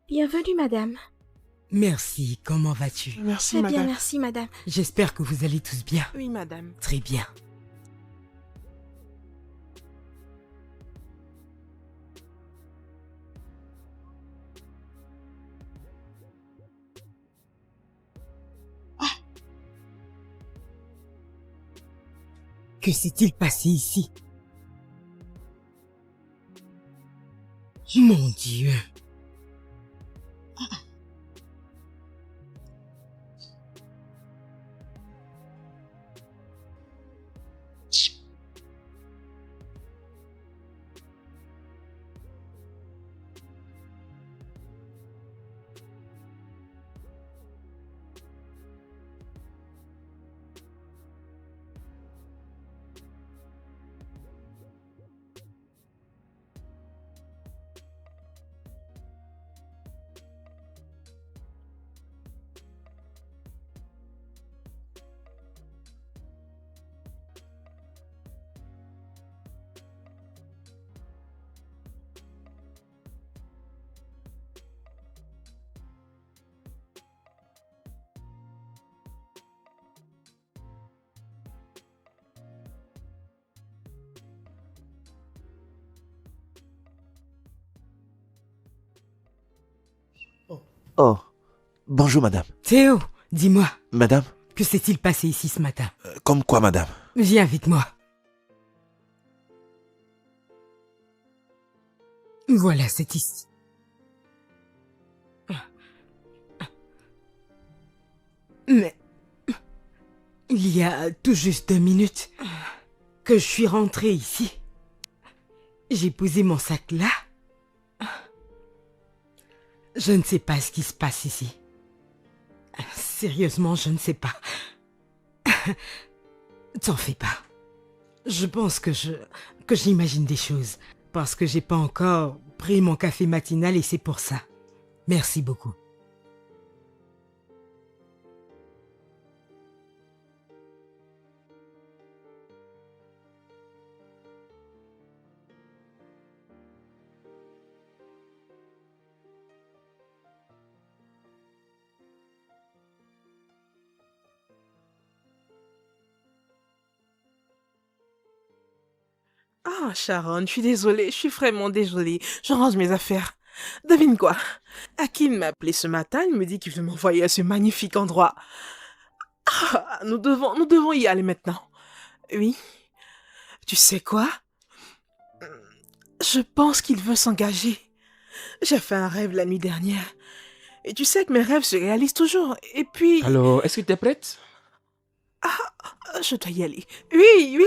Bienvenue, madame. Merci, comment vas-tu? Merci, Très madame. bien, merci, madame. J'espère que vous allez tous bien. Oui, madame. Très bien. Que s'est-il passé ici? Mon Dieu. Oh, bonjour madame. Théo, dis-moi, Madame, que s'est-il passé ici ce matin? comme quoi madame? Viens avec moi. Voilà, c'est ici. Mais il y a tout juste 2 minutes que je suis rentrée ici. J'ai posé mon sac là. Je ne sais pas ce qui se passe ici. Sérieusement, je ne sais pas. T'en fais pas. Je pense que j'imagine des choses. Parce que j'ai pas encore pris mon café matinal et c'est pour ça. Merci beaucoup. Ah, Sharon, je suis désolée, je suis vraiment désolée. Je range mes affaires. Devine quoi? Hakim m'a appelé ce matin, il me dit qu'il veut m'envoyer à ce magnifique endroit. Ah, nous devons y aller maintenant. Oui. Tu sais quoi? Je pense qu'il veut s'engager. J'ai fait un rêve la nuit dernière. Et tu sais que mes rêves se réalisent toujours. Et puis, Alors, est-ce que tu es prête? je dois y aller. Oui,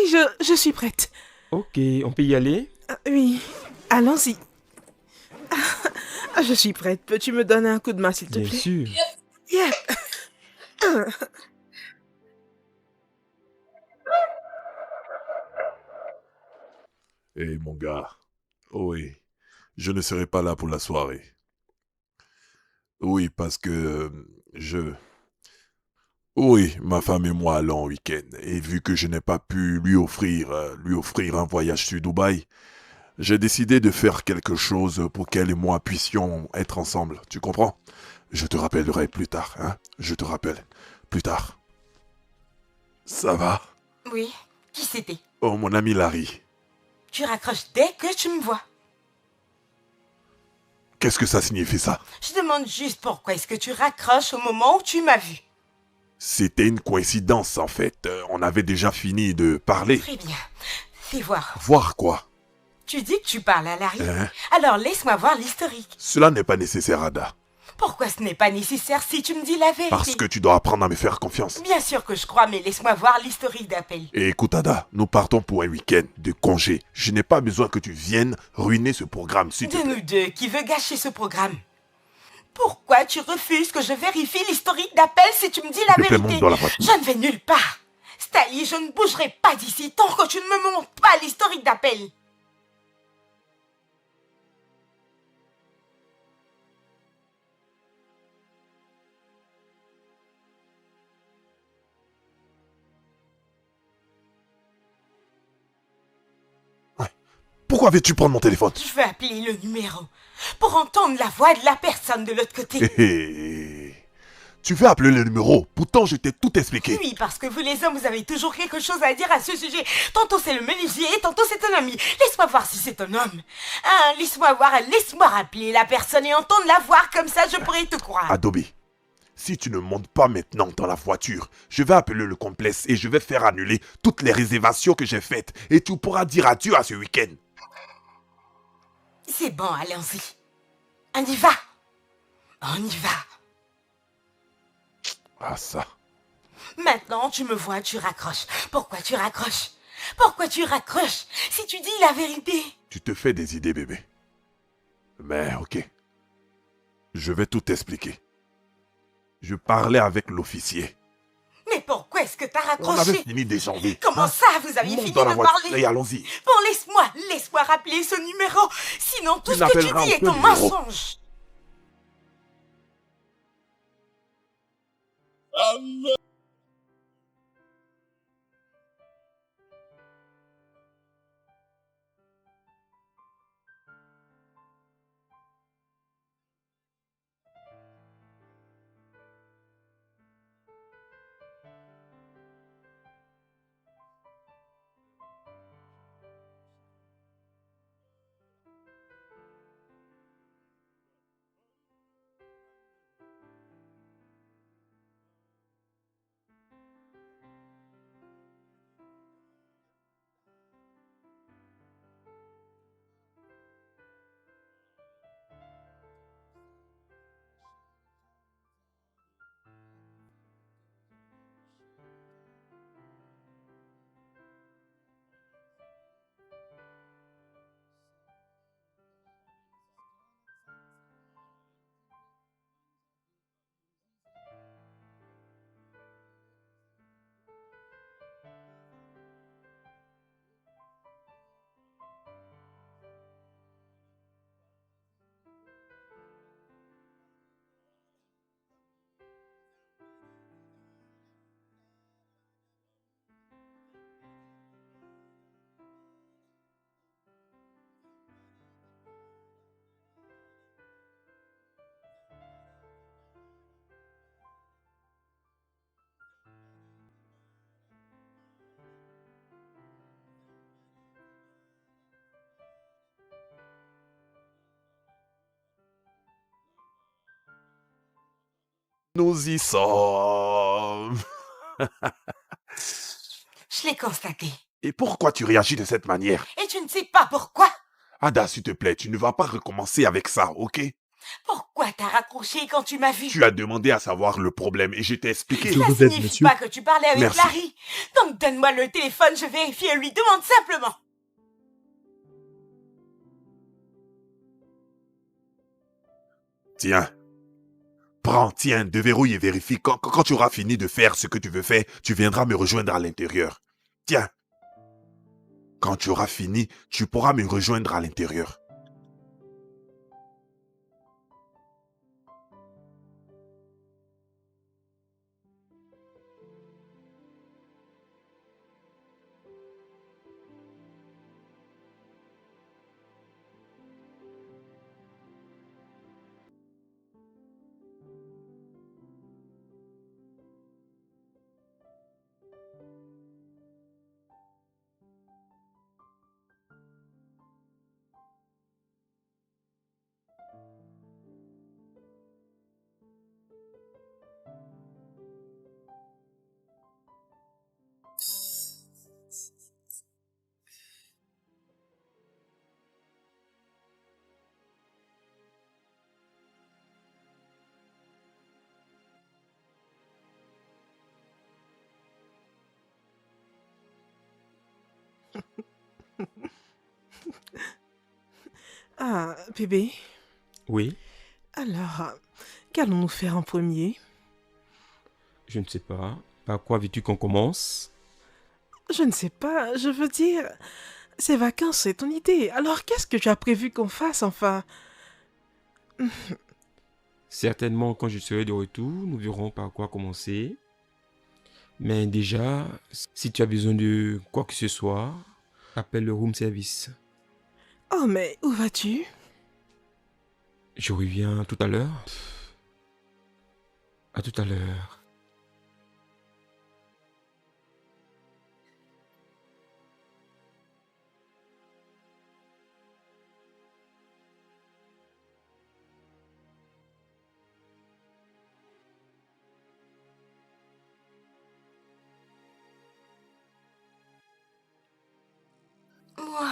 je suis prête. Ok, on peut y aller. Oui, allons-y. Je suis prête. Peux-tu me donner un coup de main, s'il te Bien plaît? sûr. Yeah. Eh mon gars, oui, je ne serai pas là pour la soirée. Oui, parce que je... Oui, ma femme et moi allons en week-end. Et vu que je n'ai pas pu lui offrir un voyage sur Dubaï, j'ai décidé de faire quelque chose pour qu'elle et moi puissions être ensemble. Tu comprends? Je te rappellerai plus tard, hein? Je te rappelle plus tard. Ça va? Oui, qui c'était? Oh, mon ami Larry. Tu raccroches dès que tu me vois. Qu'est-ce que ça signifie ça? Je demande juste pourquoi est-ce que tu raccroches au moment où tu m'as vu. C'était une coïncidence en fait. On avait déjà fini de parler. Très bien. Fais voir. Voir quoi? Tu dis que tu parles à Larry. Hein? Alors laisse-moi voir l'historique. Cela n'est pas nécessaire, Ada. Pourquoi ce n'est pas nécessaire si tu me dis la vérité? Parce que tu dois apprendre à me faire confiance. Bien sûr que je crois, mais laisse-moi voir l'historique d'appel. Et écoute, Ada, nous partons pour un week-end de congé. Je n'ai pas besoin que tu viennes ruiner ce programme, s'il te De plaît. nous deux, qui veut gâcher ce programme? Pourquoi tu refuses que je vérifie l'historique d'appel si tu me dis la S'il te plaît, vérité? monte dans la voiture. Je ne vais nulle part. Stali, je ne bougerai pas d'ici tant que tu ne me montres pas l'historique d'appel. Pourquoi veux-tu prendre mon téléphone? Je veux appeler le numéro pour entendre la voix de la personne de l'autre côté. Hé hé. Tu veux appeler le numéro? Pourtant, je t'ai tout expliqué. Oui, parce que vous les hommes, vous avez toujours quelque chose à dire à ce sujet. Tantôt c'est le menuisier, tantôt c'est un ami. Laisse-moi voir si c'est un homme. Hein, laisse-moi voir, laisse-moi rappeler la personne et entendre la voir, comme ça je pourrais te croire. Adobe, si tu ne montes pas maintenant dans la voiture, je vais appeler le complexe et je vais faire annuler toutes les réservations que j'ai faites. Et tu pourras dire adieu à ce week-end. C'est bon, allons-y. On y va. On y va. Ah ça. Maintenant, tu me vois, tu raccroches. Pourquoi tu raccroches? Pourquoi tu raccroches si tu dis la vérité? Tu te fais des idées, bébé. Mais ok. Je vais tout expliquer. Je parlais avec l'officier. Mais pourquoi est-ce que t'as On avait raccroché? fini d'échanger. Comment Hein? ça, vous aviez Monte fini dans la de voiture. parler? Allez, allons-y. Bon, laisse-moi rappeler ce numéro. Sinon, tout Tu ce que tu n'appelleras dis est aucun un numéro. mensonge. Nous y sommes. Je l'ai constaté. Et pourquoi tu réagis de cette manière? Et tu ne sais pas pourquoi? Ada, s'il te plaît, tu ne vas pas recommencer avec ça, ok? Pourquoi t'as raccroché quand tu m'as vu? Tu as demandé à savoir le problème et je t'ai expliqué. Cela vous aide, signifie monsieur. pas que tu parlais avec Merci. Larry. Donc donne-moi le téléphone, je vérifie et lui demande simplement. Tiens. Prends, tiens, déverrouille et vérifie. Quand tu auras fini de faire ce que tu veux faire, tu viendras me rejoindre à l'intérieur. Tiens. Quand tu auras fini, tu pourras me rejoindre à l'intérieur. Ah, bébé, Oui, alors, qu'allons-nous faire en premier? je ne sais pas. Par quoi veux-tu qu'on commence? Je ne sais pas, je veux dire, ces vacances, c'est ton idée. Alors, qu'est-ce que tu as prévu qu'on fasse, enfin? Certainement, quand je serai de retour, nous verrons par quoi commencer. Mais déjà, si tu as besoin de quoi que ce soit, appelle le room service. Oh, mais où vas-tu? Je reviens tout à l'heure. À tout à l'heure. Waouh,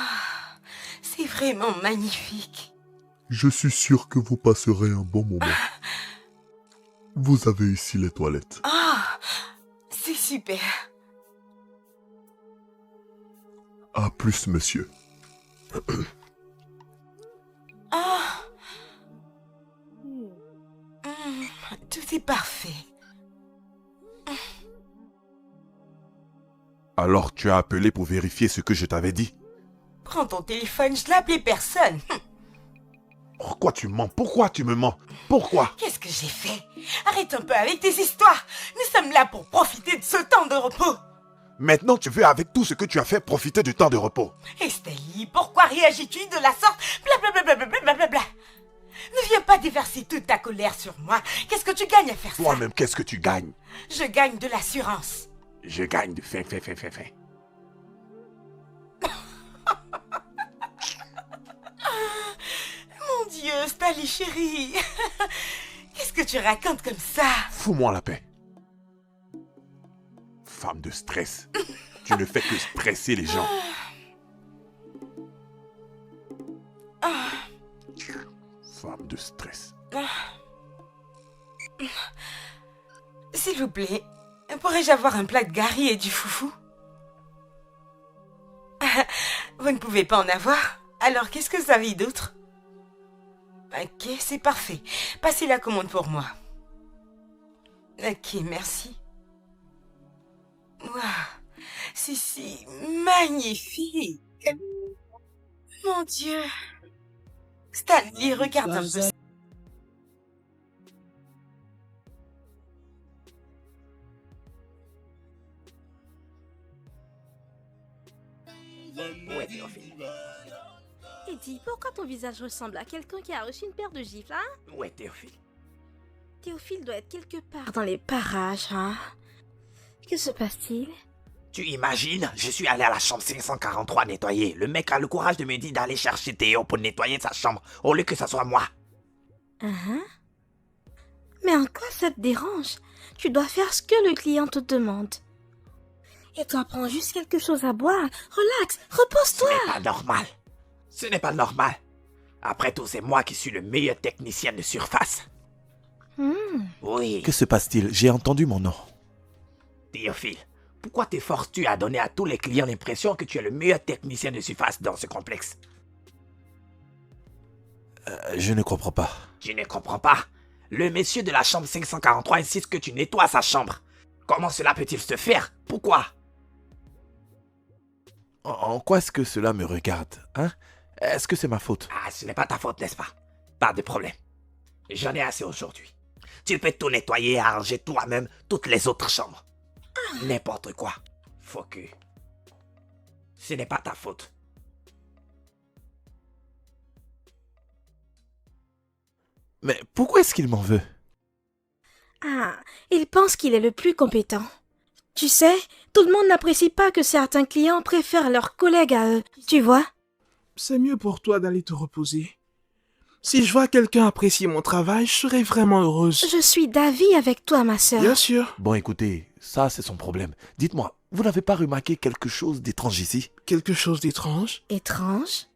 c'est vraiment magnifique. Je suis sûr que vous passerez un bon moment. Vous avez ici les toilettes. Ah, c'est super. À plus, monsieur. Ah, tout est parfait. Alors tu as appelé pour vérifier ce que je t'avais dit? Prends ton téléphone, je n'ai appelé personne. Pourquoi tu mens? Pourquoi tu me mens? Pourquoi? Qu'est-ce que j'ai fait? Arrête un peu avec tes histoires. Nous sommes là pour profiter de ce temps de repos. Maintenant tu veux avec tout ce que tu as fait profiter du temps de repos. Estelle, pourquoi réagis-tu de la sorte? Blablabla. Ne viens pas déverser toute ta colère sur moi. Qu'est-ce que tu gagnes à faire ça? Toi-même, qu'est-ce que tu gagnes? Je gagne de l'assurance. Je gagne de fin. Mon Dieu, Stali chérie. Qu'est-ce que tu racontes comme ça? Fous-moi la paix. Femme de stress. Tu ne fais que stresser les gens. Femme de stress. S'il vous plaît, pourrais-je avoir un plat de gari et du foufou? Vous ne pouvez pas en avoir? Alors qu'est-ce que vous avez d'autre? Ok, c'est parfait. Passez la commande pour moi. Ok, merci. Waouh, c'est si magnifique. Mon Dieu. Stanley, regarde un peu. Eddie, pourquoi ton visage ressemble à quelqu'un qui a reçu une paire de gifles, hein? Où est Théophile? Théophile doit être quelque part dans les parages, hein? Que se passe-t-il? Tu imagines? Je suis allé à la chambre 543 nettoyer. Le mec a le courage de me dire d'aller chercher Théo pour nettoyer sa chambre, au lieu que ça soit moi. Mais en quoi ça te dérange? Tu dois faire ce que le client te demande. Et toi, prends juste quelque chose à boire. Relax, Ce repose-toi. n'est pas normal. Ce n'est pas normal. Après tout, c'est moi qui suis le meilleur technicien de surface. Oui, Que se passe-t-il? J'ai entendu mon nom. Théophile, pourquoi t'efforces-tu à donner à tous les clients l'impression que tu es le meilleur technicien de surface dans ce complexe? Je ne comprends pas. Tu ne comprends pas. Le monsieur de la chambre 543 insiste que tu nettoies sa chambre. Comment cela peut-il se faire? Pourquoi? En quoi est-ce que cela me regarde, hein? Est-ce que c'est ma faute? Ah, ce n'est pas ta faute, n'est-ce pas? Pas de problème. J'en ai assez aujourd'hui. Tu peux tout nettoyer et arranger toi-même toutes les autres chambres. N'importe quoi. Faut que... Ce n'est pas ta faute. Mais pourquoi est-ce qu'il m'en veut? Ah, il pense qu'il est le plus compétent. Tu sais, tout le monde n'apprécie pas que certains clients préfèrent leurs collègues à eux, tu vois? C'est mieux pour toi d'aller te reposer. Si je vois quelqu'un apprécier mon travail, je serai vraiment heureuse. Je suis d'avis avec toi, ma sœur. Bien sûr. Bon, écoutez, ça c'est son problème. Dites-moi, vous n'avez pas remarqué quelque chose d'étrange ici? Quelque chose d'étrange? Étrange?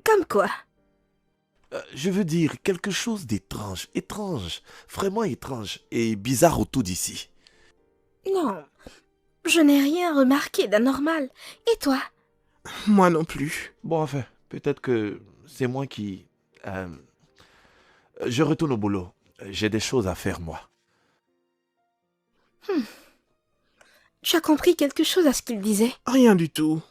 Comme quoi? Je veux dire, quelque chose d'étrange, vraiment étrange et bizarre autour d'ici. Non, je n'ai rien remarqué d'anormal. Et toi? Moi non plus. Bon, enfin, peut-être que c'est moi qui... Je retourne au boulot. J'ai des choses à faire, moi. Tu as compris quelque chose à ce qu'il disait? Rien du tout.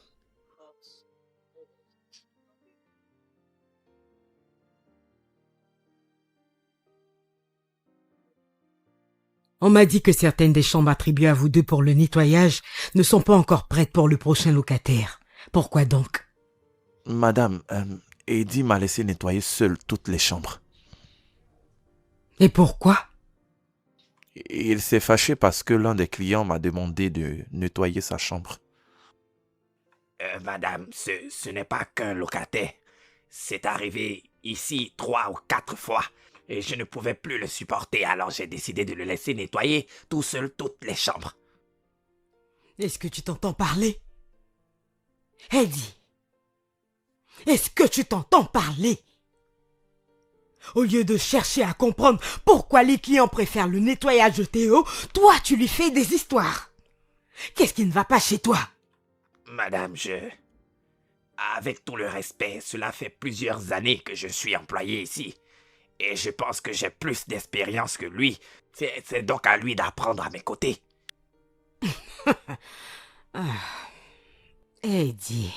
On m'a dit que certaines des chambres attribuées à vous deux pour le nettoyage ne sont pas encore prêtes pour le prochain locataire. Pourquoi donc? Madame, Eddie m'a laissé nettoyer seul toutes les chambres. Et pourquoi? Il s'est fâché parce que l'un des clients m'a demandé de nettoyer sa chambre. Madame, ce n'est pas qu'un locataire. C'est arrivé ici 3 ou 4 fois. Et je ne pouvais plus le supporter, alors j'ai décidé de le laisser nettoyer tout seul toutes les chambres. Est-ce que tu t'entends parler? Eddie, est-ce que tu t'entends parler? Au lieu de chercher à comprendre pourquoi les clients préfèrent le nettoyage de Théo, toi tu lui fais des histoires. Qu'est-ce qui ne va pas chez toi? Madame, avec tout le respect, cela fait plusieurs années que je suis employé ici. Et je pense que j'ai plus d'expérience que lui. C'est donc à lui d'apprendre à mes côtés. Eddie,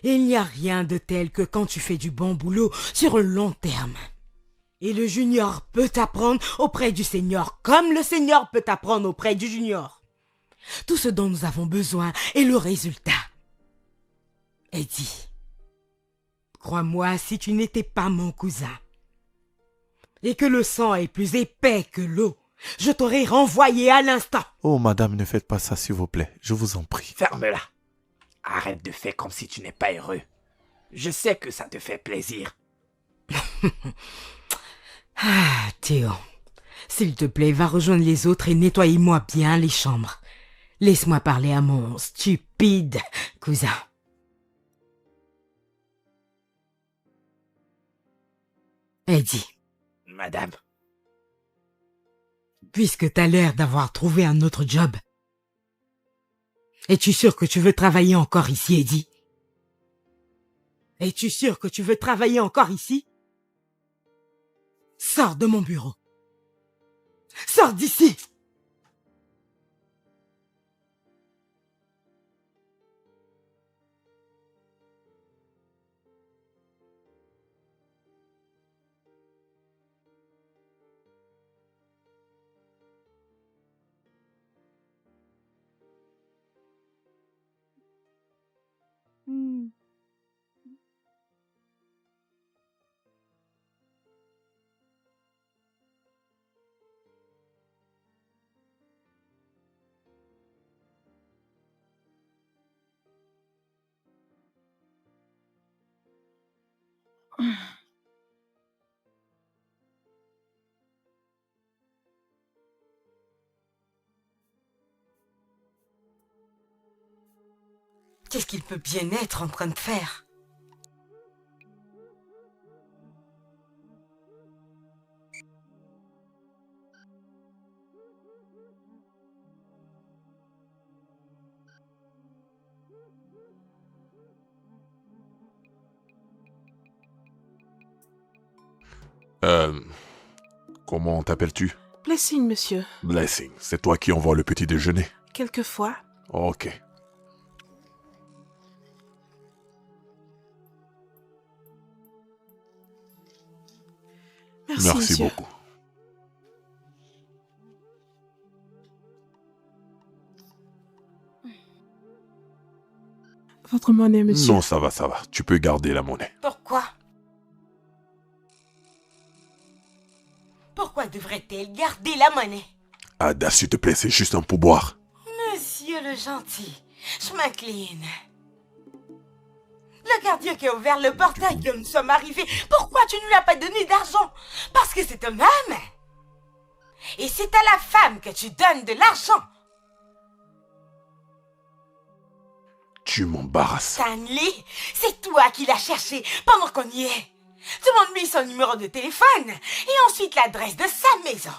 il n'y a rien de tel que quand tu fais du bon boulot sur un long terme. Et le junior peut t'apprendre auprès du senior comme le senior peut t'apprendre auprès du junior. Tout ce dont nous avons besoin est le résultat. Eddie, crois-moi, si tu n'étais pas mon cousin et que le sang est plus épais que l'eau, je t'aurais renvoyé à l'instant. Oh, madame, ne faites pas ça, s'il vous plaît. Je vous en prie. Ferme-la. Arrête de faire comme si tu n'es pas heureux. Je sais que ça te fait plaisir. Théo, s'il te plaît, va rejoindre les autres et nettoie-moi bien les chambres. Laisse-moi parler à mon stupide cousin. Eddie. Madame. Puisque t'as l'air d'avoir trouvé un autre job, es-tu sûr que tu veux travailler encore ici, Eddie? Es-tu sûr que tu veux travailler encore ici? Sors de mon bureau. Sors d'ici! Qu'est-ce qu'il peut bien être en train de faire? Comment t'appelles-tu? Blessing, monsieur. Blessing, c'est toi qui envoies le petit déjeuner? Quelquefois. Ok. Merci, monsieur. beaucoup. Votre monnaie, monsieur. Non, ça va. Tu peux garder la monnaie. Pourquoi? Pourquoi devrait-elle garder la monnaie? Ada, s'il te plaît, c'est juste un pourboire. Monsieur le gentil, je m'incline. Le gardien qui a ouvert le portail quand nous sommes arrivés, pourquoi tu ne lui as pas donné d'argent? Parce que c'est un homme. Et c'est à la femme que tu donnes de l'argent. Tu m'embarrasses. Stanley, c'est toi qui l'as cherché pendant qu'on y est. Demande-lui son numéro de téléphone et ensuite l'adresse de sa maison.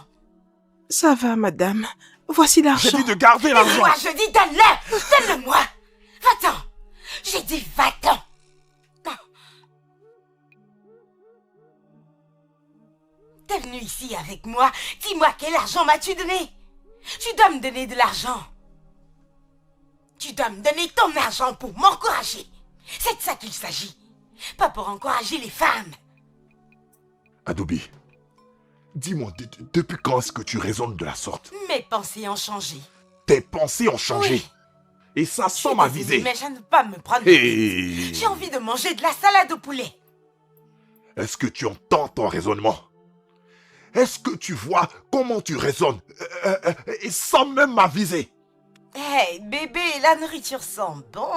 Ça va, madame. Voici l'argent. J'ai dit de garder Et l'argent. moi, je dis donne-le. Donne-le-moi. Va-t'en. J'ai dit va-t'en. T'es venu ici avec moi. Dis-moi quel argent m'as-tu donné? Tu dois me donner de l'argent. Tu dois me donner ton argent pour m'encourager. C'est de ça qu'il s'agit. Pas pour encourager les femmes. Adobe, dis-moi, depuis quand est-ce que tu raisonnes de la sorte? Mes pensées ont changé. Tes pensées ont changé. Oui. Et ça Je sans suis m'aviser. désolée, mais je ne peux pas me prendre. Hé! J'ai envie de manger de la salade au poulet. Est-ce que tu entends ton raisonnement? Est-ce que tu vois comment tu raisonnes et sans même m'aviser? Hey, bébé, la nourriture sent bon.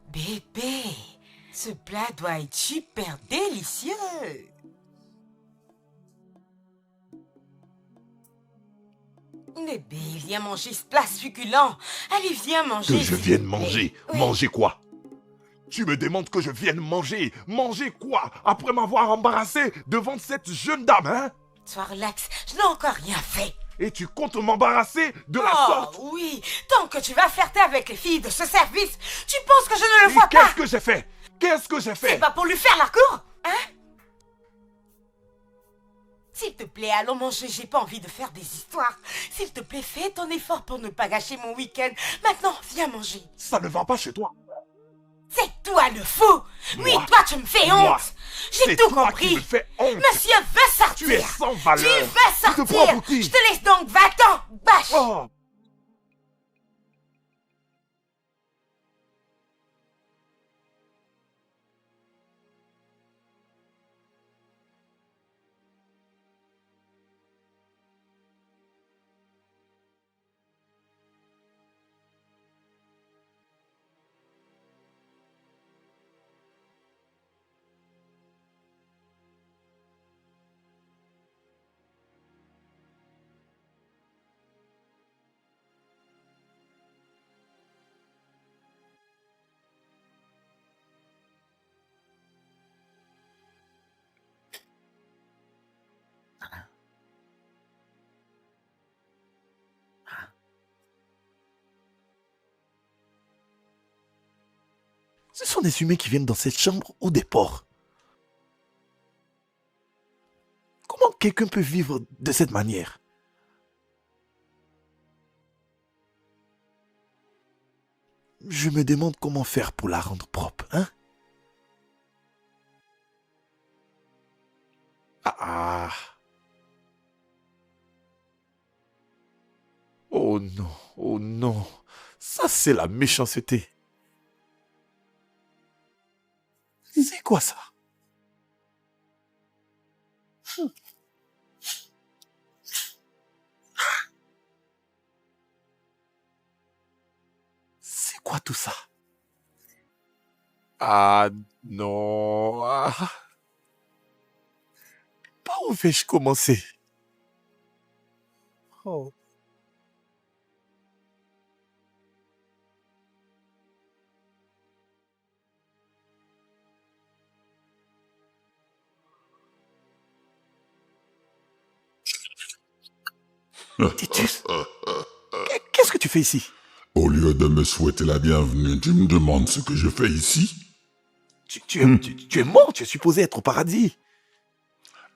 Bébé, ce plat doit être super délicieux. Bébé, viens manger ce plat succulent. Allez, viens manger. Que je s'il vienne te plaît. manger. Oui. Manger quoi? Tu me demandes que je vienne manger. Manger quoi? Après m'avoir embarrassé devant cette jeune dame, hein? Sois relax, je n'ai encore rien fait. Et tu comptes m'embarrasser de la Oh sorte? oui, tant que tu vas flirter avec les filles de ce service, tu penses que je ne le Et vois pas? qu'est-ce que j'ai fait? Qu'est-ce que j'ai C'est fait? pas pour lui faire la cour, hein? S'il te plaît, allons manger, j'ai pas envie de faire des histoires. S'il te plaît, fais ton effort pour ne pas gâcher mon week-end. Maintenant, viens manger. Ça ne va pas chez toi. C'est toi le fou! Oui, Moi? toi, tu me fais Moi? honte! J'ai C'est tout toi compris! qui me fais honte. Monsieur veut sortir! Tu es sans valeur. Tu veux Tu te sortir! prends pour qui? Je te laisse donc, va-t'en, bâche! Oh! Ce sont des humains qui viennent dans cette chambre ou des porcs? Comment quelqu'un peut vivre de cette manière? Je me demande comment faire pour la rendre propre, hein? Ah. Oh non, oh non. Ça, c'est la méchanceté. C'est quoi ça? C'est quoi tout ça? Ah non. Par où vais-je commencer? Oh. Titus, qu'est-ce que tu fais ici? Au lieu de me souhaiter la bienvenue, tu me demandes ce que je fais ici? Tu es mort, tu es supposé être au paradis.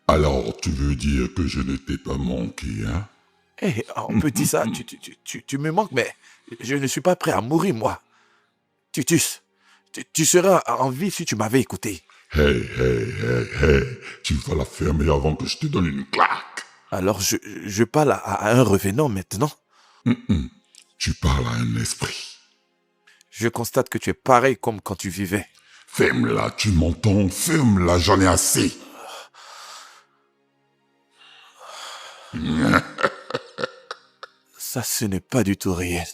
Alors, tu veux dire que je ne t'ai pas manqué, hein? Eh, on peut dire ça, tu me manques, mais je ne suis pas prêt à mourir, moi. Titus, tu serais en vie si tu m'avais écouté. Hey, tu vas la fermer avant que je te donne une claque. Alors, je parle à un revenant maintenant. Tu parles à un esprit. Je constate que tu es pareil comme quand tu vivais. Ferme-la, tu m'entends? Ferme-la, j'en ai assez. Ça, ce n'est pas du tout réel.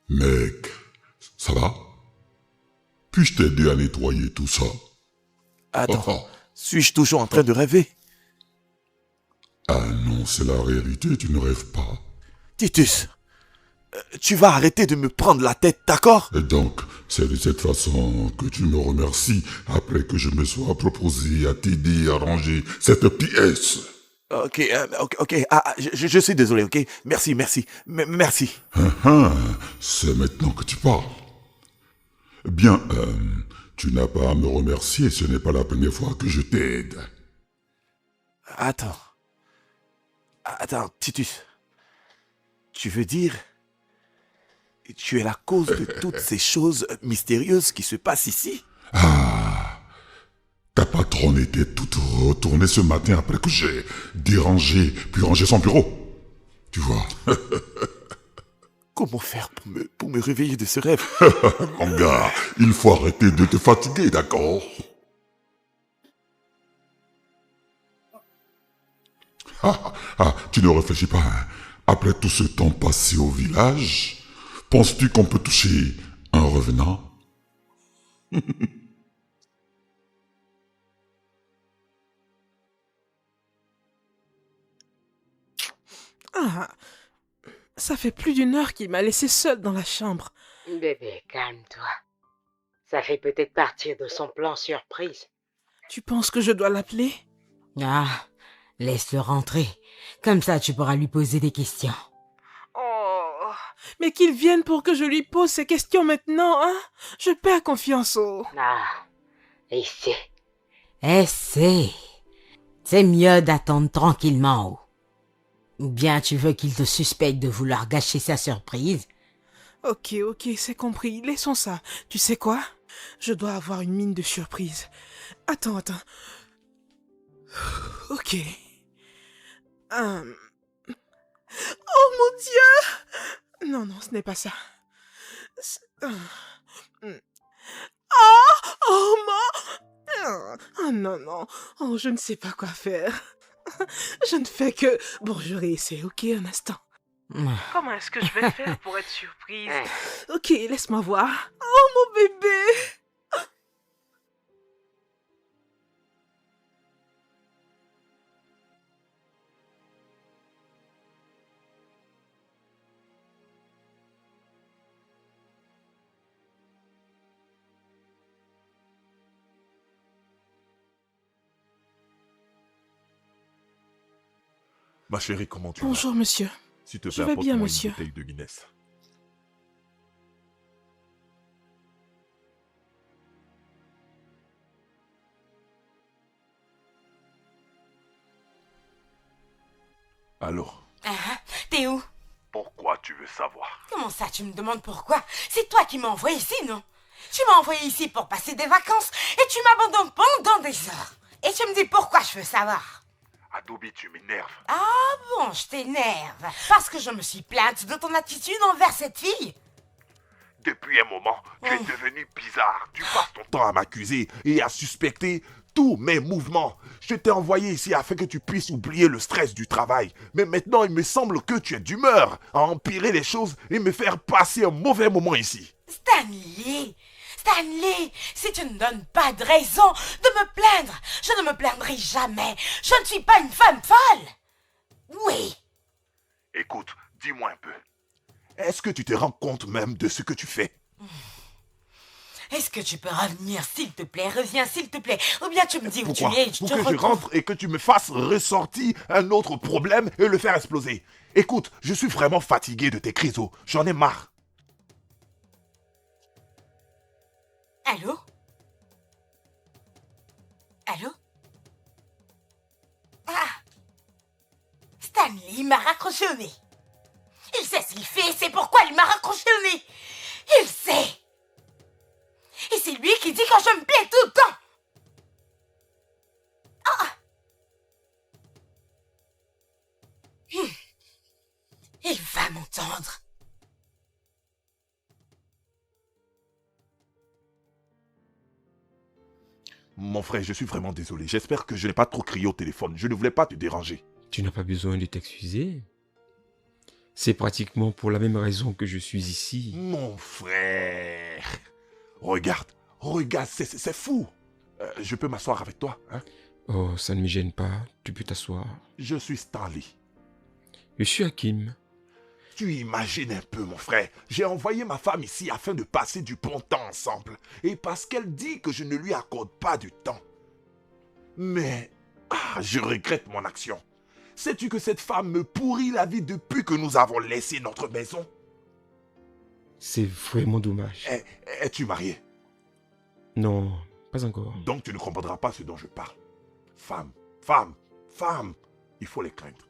Mec, ça va? Puis-je t'aider à nettoyer tout ça? Attends, suis-je toujours en train de rêver? Ah non, c'est la réalité, tu ne rêves pas. Titus, tu vas arrêter de me prendre la tête, d'accord? Et donc, c'est de cette façon que tu me remercies après que je me sois proposé à t'aider à ranger cette pièce. Ok, ok. Je suis désolé, ok? Merci. Merci. C'est maintenant que tu parles. Bien, tu n'as pas à me remercier, ce n'est pas la première fois que je t'aide. Attends, Titus. Tu veux dire... Tu es la cause de toutes ces choses mystérieuses qui se passent ici? Ta patronne était toute retournée ce matin après que j'ai dérangé puis rangé son bureau. Tu vois. Comment faire pour me réveiller de ce rêve? Mon gars, il faut arrêter de te fatiguer, d'accord? Tu ne réfléchis pas, hein. Après tout ce temps passé au village, penses-tu qu'on peut toucher un revenant? Ah, ça fait plus d'une heure qu'il m'a laissé seule dans la chambre. Bébé, calme-toi. Ça fait peut-être partie de son plan surprise. Tu penses que je dois l'appeler? Ah, laisse-le rentrer. Comme ça, tu pourras lui poser des questions. Oh, mais qu'il vienne pour que je lui pose ces questions maintenant, hein? Je perds confiance, oh. Ah, essaie. C'est mieux d'attendre tranquillement, oh. Ou bien tu veux qu'il te suspecte de vouloir gâcher sa surprise? Ok, c'est compris. Laissons ça. Tu sais quoi? Je dois avoir une mine de surprise. Attends. Ok. Oh mon Dieu! Non, ce n'est pas ça. Oh non. Oh, je ne sais pas quoi faire. Je ne fais que... Bon, je réessaie, ok, un instant. Comment est-ce que je vais faire pour être surprise? Ok, laisse-moi voir. Oh, mon bébé! Ma chérie, comment tu vas? Bonjour, monsieur. S'il te Je plaît, vais bien, apporte-moi monsieur. une bouteille de Guinness. Alors, T'es où? pourquoi tu veux savoir? Comment ça, tu me demandes pourquoi? C'est toi qui m'as envoyé ici, non? Tu m'as envoyé ici pour passer des vacances et tu m'abandonnes pendant des heures. Et tu me dis pourquoi je veux savoir. Adobe, tu m'énerves. Ah bon, je t'énerve. Parce que je me suis plainte de ton attitude envers cette fille. Depuis un moment, tu es devenu bizarre. Tu passes ton temps à m'accuser et à suspecter tous mes mouvements. Je t'ai envoyé ici afin que tu puisses oublier le stress du travail. Mais maintenant, il me semble que tu es d'humeur à empirer les choses et me faire passer un mauvais moment ici. Stanley, si tu ne donnes pas de raison de me plaindre, je ne me plaindrai jamais. Je ne suis pas une femme folle. Oui. Écoute, dis-moi un peu. Est-ce que tu te rends compte même de ce que tu fais? Est-ce que tu peux revenir, s'il te plaît? Reviens, s'il te plaît. Ou bien tu me dis où tu es et je Pour te que je retrouve. rentre et que tu me fasses ressortir un autre problème et le faire exploser. Écoute, je suis vraiment fatigué de tes crises. J'en ai marre. Allô? Ah! Stanley, il m'a raccroché au nez. Il sait ce qu'il fait, c'est pourquoi il m'a raccroché au nez. Il sait. Et c'est lui qui dit quand je me plais tout le temps. Il va m'entendre. Mon frère, je suis vraiment désolé. J'espère que je n'ai pas trop crié au téléphone. Je ne voulais pas te déranger. Tu n'as pas besoin de t'excuser. C'est pratiquement pour la même raison que je suis ici. Mon frère. Regarde, c'est fou. Je peux m'asseoir avec toi, hein? Oh, ça ne me gêne pas. Tu peux t'asseoir. Je suis Stanley. Je suis Hakim. Tu imagines un peu, mon frère. J'ai envoyé ma femme ici afin de passer du bon temps ensemble. Et parce qu'elle dit que je ne lui accorde pas du temps. Mais, je regrette mon action. Sais-tu que cette femme me pourrit la vie depuis que nous avons laissé notre maison? C'est vraiment dommage. Es-tu marié? Non, pas encore. Donc tu ne comprendras pas ce dont je parle. Femme, femme, femme, il faut les craindre.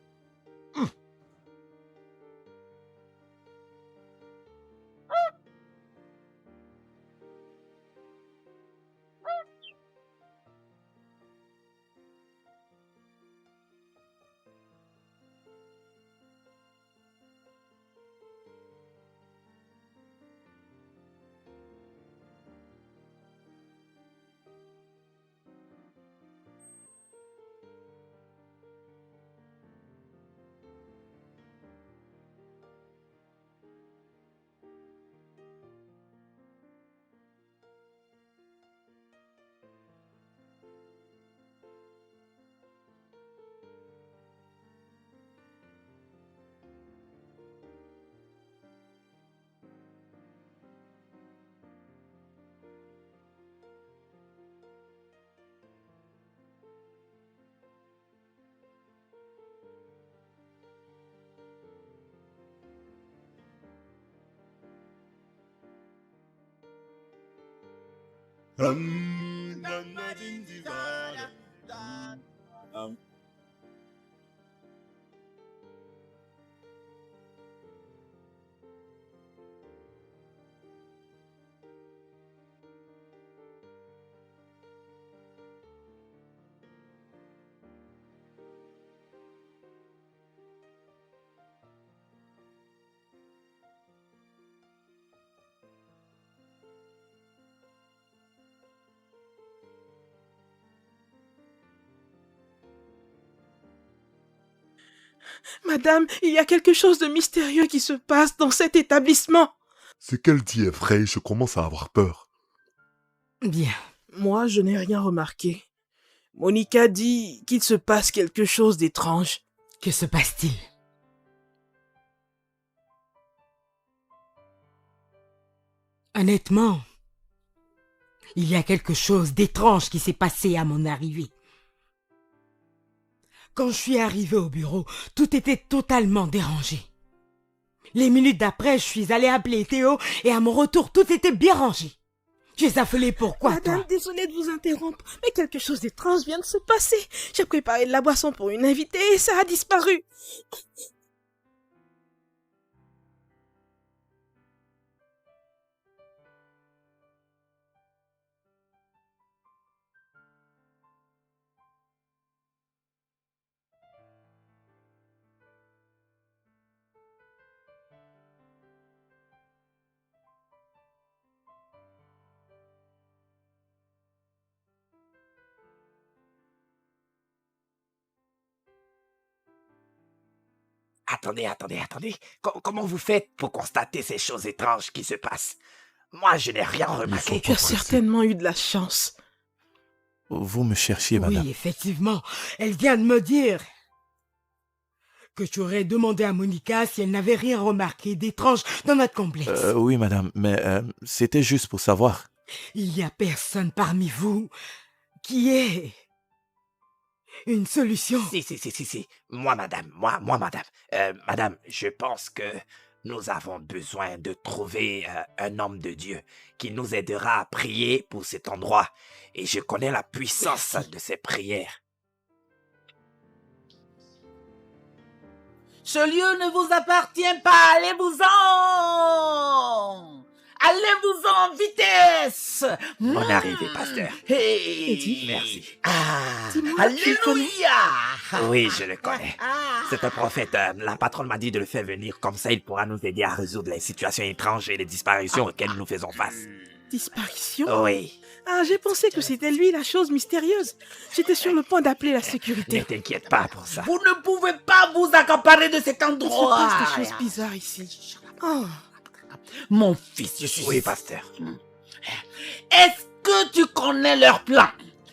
Madame, il y a quelque chose de mystérieux qui se passe dans cet établissement. Ce qu'elle dit est vrai, je commence à avoir peur. Bien. Moi, je n'ai rien remarqué. Monica dit qu'il se passe quelque chose d'étrange. Que se passe-t-il? Honnêtement, il y a quelque chose d'étrange qui s'est passé à mon arrivée. Quand je suis arrivée au bureau, tout était totalement dérangé. Les minutes d'après, je suis allée appeler Théo et à mon retour, tout était bien rangé. Tu es affolée pourquoi, Madame, toi? désolée de vous interrompre, mais quelque chose d'étrange vient de se passer. J'ai préparé de la boisson pour une invitée et ça a disparu. Attendez. Comment vous faites pour constater ces choses étranges qui se passent? Moi, je n'ai rien remarqué. Tu as certainement eu de la chance. Vous me cherchiez, madame. Oui, effectivement. Elle vient de me dire que tu aurais demandé à Monica si elle n'avait rien remarqué d'étrange dans notre complexe. Oui, madame, mais c'était juste pour savoir. Il n'y a personne parmi vous qui ait une solution. Si. Moi, madame. Madame, je pense que nous avons besoin de trouver un homme de Dieu qui nous aidera à prier pour cet endroit. Et je connais la puissance de ces prières. Ce lieu ne vous appartient pas, allez-vous-en! Allez-vous-en, vitesse! Bonne arrivée, pasteur. Hey. Merci. Alléluia! Oui, je le connais. C'est un prophète. La patronne m'a dit de le faire venir. Comme ça, il pourra nous aider à résoudre les situations étranges et les disparitions auxquelles nous faisons face. Disparition? Oui. Ah, j'ai pensé que c'était lui la chose mystérieuse. J'étais sur le point d'appeler la sécurité. Ne t'inquiète pas pour ça. Vous ne pouvez pas vous accaparer de cet Il se endroit! passe des choses bizarres ici. Oh. Mon fils, je suis... Oui, pasteur. Est-ce que tu connais leur plan?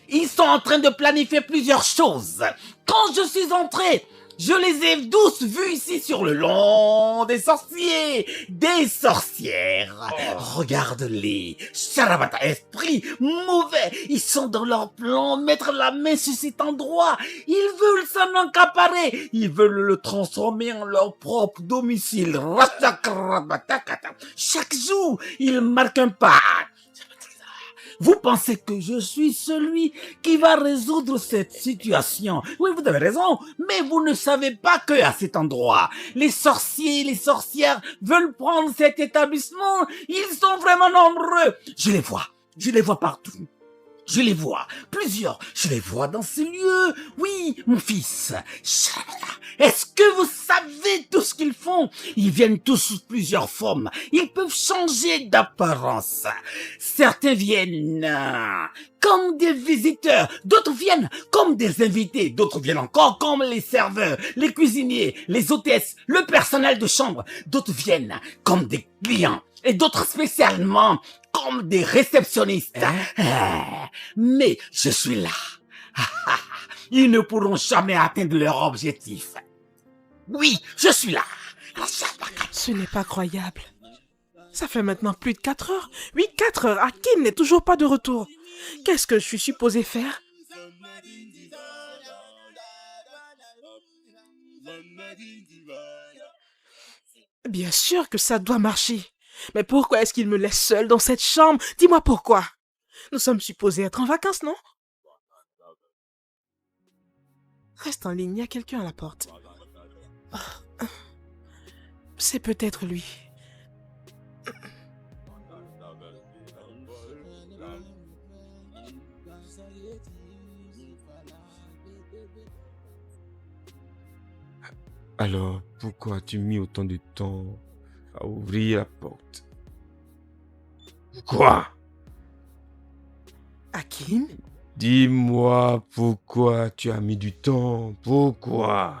Ils sont en train de planifier plusieurs choses. Quand je suis entré, Je les ai tous vus ici sur le long des sorciers, des sorcières. Regarde-les, charabata, esprit mauvais. Ils sont dans leur plan, mettre la main sur cet endroit. Ils veulent s'en accaparer. Ils veulent le transformer en leur propre domicile. Chaque jour, ils marquent un pas. Vous pensez que je suis celui qui va résoudre cette situation? Oui, vous avez raison, mais vous ne savez pas que à cet endroit, les sorciers et les sorcières veulent prendre cet établissement. Ils sont vraiment nombreux. Je les vois partout. Je les vois, plusieurs, je les vois dans ces lieux. Oui, mon fils. Est-ce que vous savez tout ce qu'ils font? Ils viennent tous sous plusieurs formes. Ils peuvent changer d'apparence. Certains viennent comme des visiteurs, d'autres viennent comme des invités, d'autres viennent encore comme les serveurs, les cuisiniers, les hôtesses, le personnel de chambre. D'autres viennent comme des clients et d'autres spécialement comme des réceptionnistes. Mais je suis là. Ils ne pourront jamais atteindre leur objectif. Oui, je suis là. Ce n'est pas croyable. Ça fait maintenant plus de 4 heures. Oui, 4 heures. Hakim n'est toujours pas de retour. Qu'est-ce que je suis supposé faire? Bien sûr que ça doit marcher. Mais pourquoi est-ce qu'il me laisse seul dans cette chambre? Dis-moi pourquoi. Nous sommes supposés être en vacances, non? Reste en ligne, il y a quelqu'un à la porte. Oh. C'est peut-être lui. Alors, pourquoi as-tu mis autant de temps à ouvrir la porte? Quoi? Hakim? Dis-moi pourquoi tu as mis du temps. Pourquoi?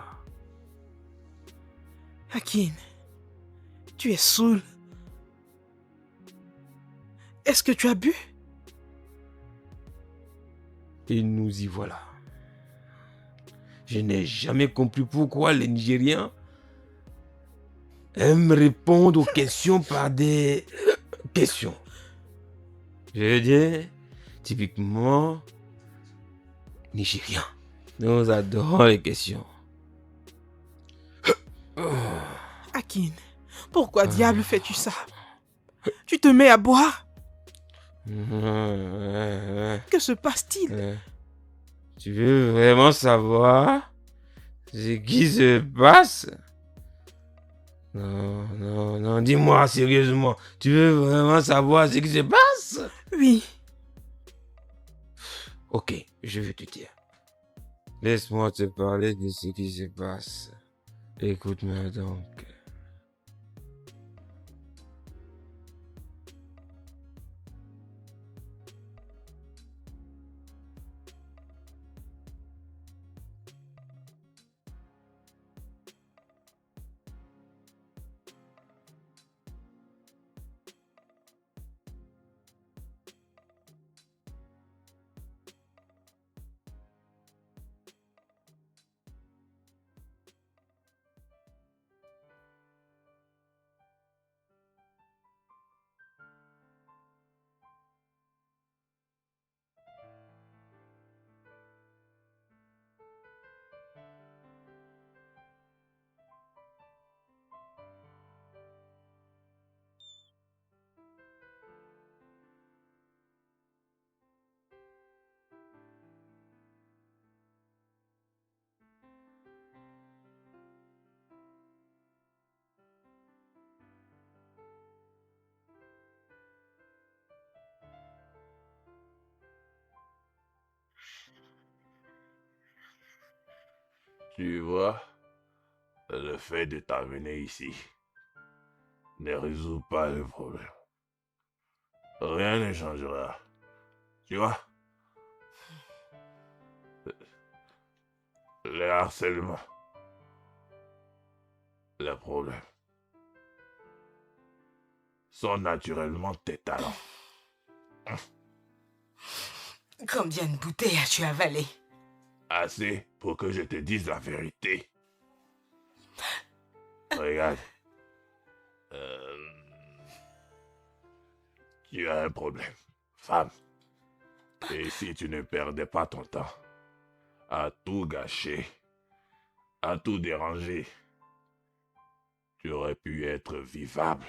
Hakim, tu es saoul. Est-ce que tu as bu? Et nous y voilà. Je n'ai jamais compris pourquoi les Nigériens aiment répondre aux questions par des questions. Je veux dire, typiquement, Nigériens. Nous adorons les questions. Hakim, pourquoi diable fais-tu ça? Tu te mets à boire? Que se passe-t-il? Tu veux vraiment savoir ce qui se passe? Non, dis-moi sérieusement. Tu veux vraiment savoir ce qui se passe? Oui. Ok, je vais te dire. Laisse-moi te parler de ce qui se passe. Écoute-moi donc. Tu vois, le fait de t'amener ici ne résout pas le problème. Rien ne changera. Tu vois? Le harcèlement. Le problème sont naturellement tes talents. Combien de bouteilles as-tu avalé? Assez pour que je te dise la vérité. Regarde. Tu as un problème, femme. Et si tu ne perdais pas ton temps à tout gâcher, à tout déranger, tu aurais pu être vivable.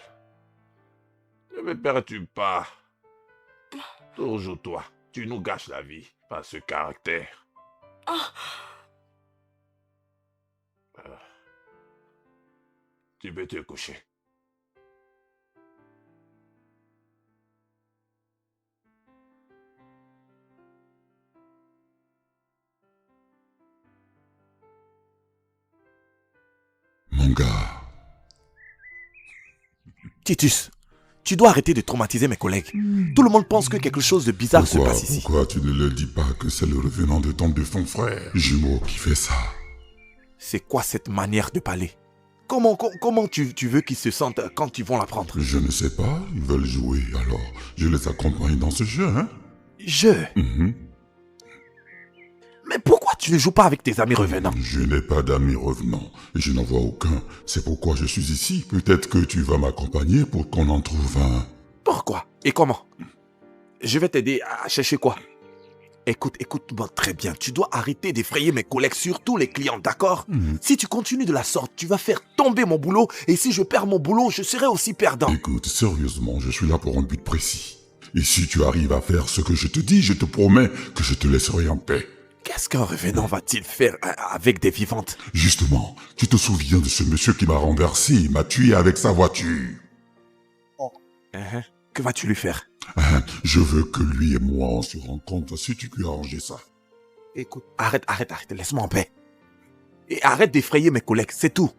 Ne me perturbe pas. Toujours toi, tu nous gâches la vie par ce caractère. Tu peux te coucher. Mon gars, Titus, tu dois arrêter de traumatiser mes collègues. Tout le monde pense que quelque chose de bizarre se passe ici. pourquoi tu ne leur dis pas que c'est le revenant de ton défunt frère jumeau qui fait ça? C'est quoi cette manière de parler? Comment tu veux qu'ils se sentent quand ils vont l'apprendre? Je ne sais pas, ils veulent jouer, alors je les accompagne dans ce jeu, hein? Jeu? Mais pourquoi tu ne joues pas avec tes amis revenants? Je n'ai pas d'amis revenants, et je n'en vois aucun. C'est pourquoi je suis ici. Peut-être que tu vas m'accompagner pour qu'on en trouve un. Pourquoi? Et comment? Je vais t'aider à chercher quoi? Écoute-moi très bien. Tu dois arrêter d'effrayer mes collègues, surtout les clients, d'accord? Si tu continues de la sorte, tu vas faire tomber mon boulot, et si je perds mon boulot, je serai aussi perdant. Écoute, sérieusement, je suis là pour un but précis. Et si tu arrives à faire ce que je te dis, je te promets que je te laisserai en paix. Qu'est-ce qu'un revenant va-t-il faire avec des vivantes? Justement, tu te souviens de ce monsieur qui m'a renversé et m'a tué avec sa voiture? Que vas-tu lui faire? Je veux que lui et moi on se rencontrent si tu peux arranger ça. Écoute, arrête, laisse-moi en paix. Et arrête d'effrayer mes collègues, c'est tout.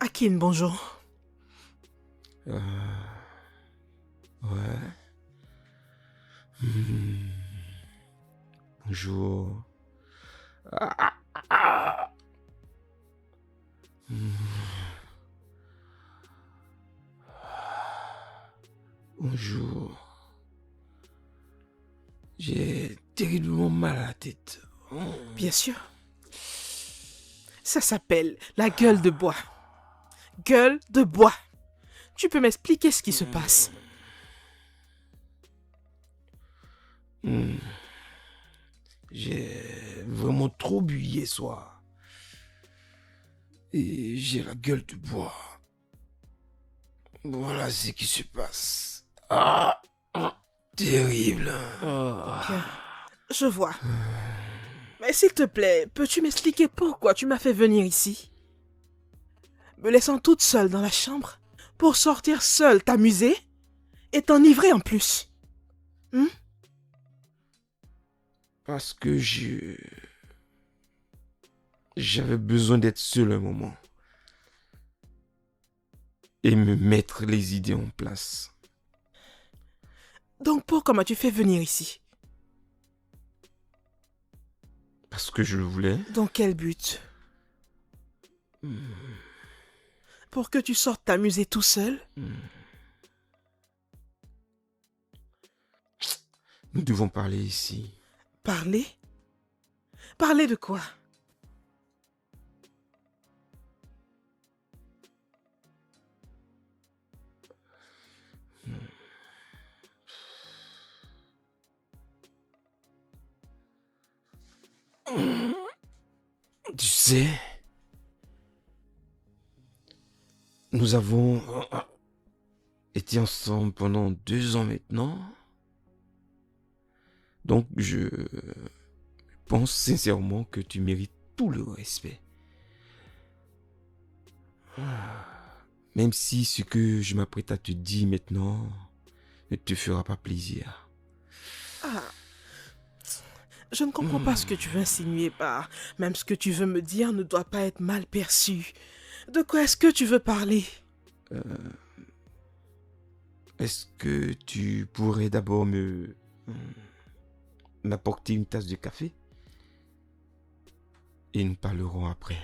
Akin, bonjour. Ouais. Bonjour. Bonjour. J'ai terriblement mal à la tête. Bien sûr. Ça s'appelle la gueule de bois. Gueule de bois. Tu peux m'expliquer ce qui se passe? J'ai vraiment trop bu hier soir. Et j'ai la gueule de bois. Voilà ce qui se passe. Terrible. Bien. Je vois. Mais s'il te plaît, peux-tu m'expliquer pourquoi tu m'as fait venir ici? Me laissant toute seule dans la chambre pour sortir seule t'amuser et t'enivrer en plus. Parce que j'avais besoin d'être seul un moment. Et me mettre les idées en place. Donc pourquoi m'as-tu fait venir ici? Parce que je le voulais. Dans quel but? Pour que tu sortes t'amuser tout seul? Nous devons parler ici. Parler? Parler de quoi? Tu sais, nous avons été ensemble pendant 2 ans maintenant. Donc, je pense sincèrement que tu mérites tout le respect. Même si ce que je m'apprête à te dire maintenant ne te fera pas plaisir. Ah, je ne comprends pas ce que tu veux insinuer par même ce que tu veux me dire ne doit pas être mal perçu. De quoi est-ce que tu veux parler? Est-ce que tu pourrais d'abord m'apporter une tasse de café? Et nous parlerons après.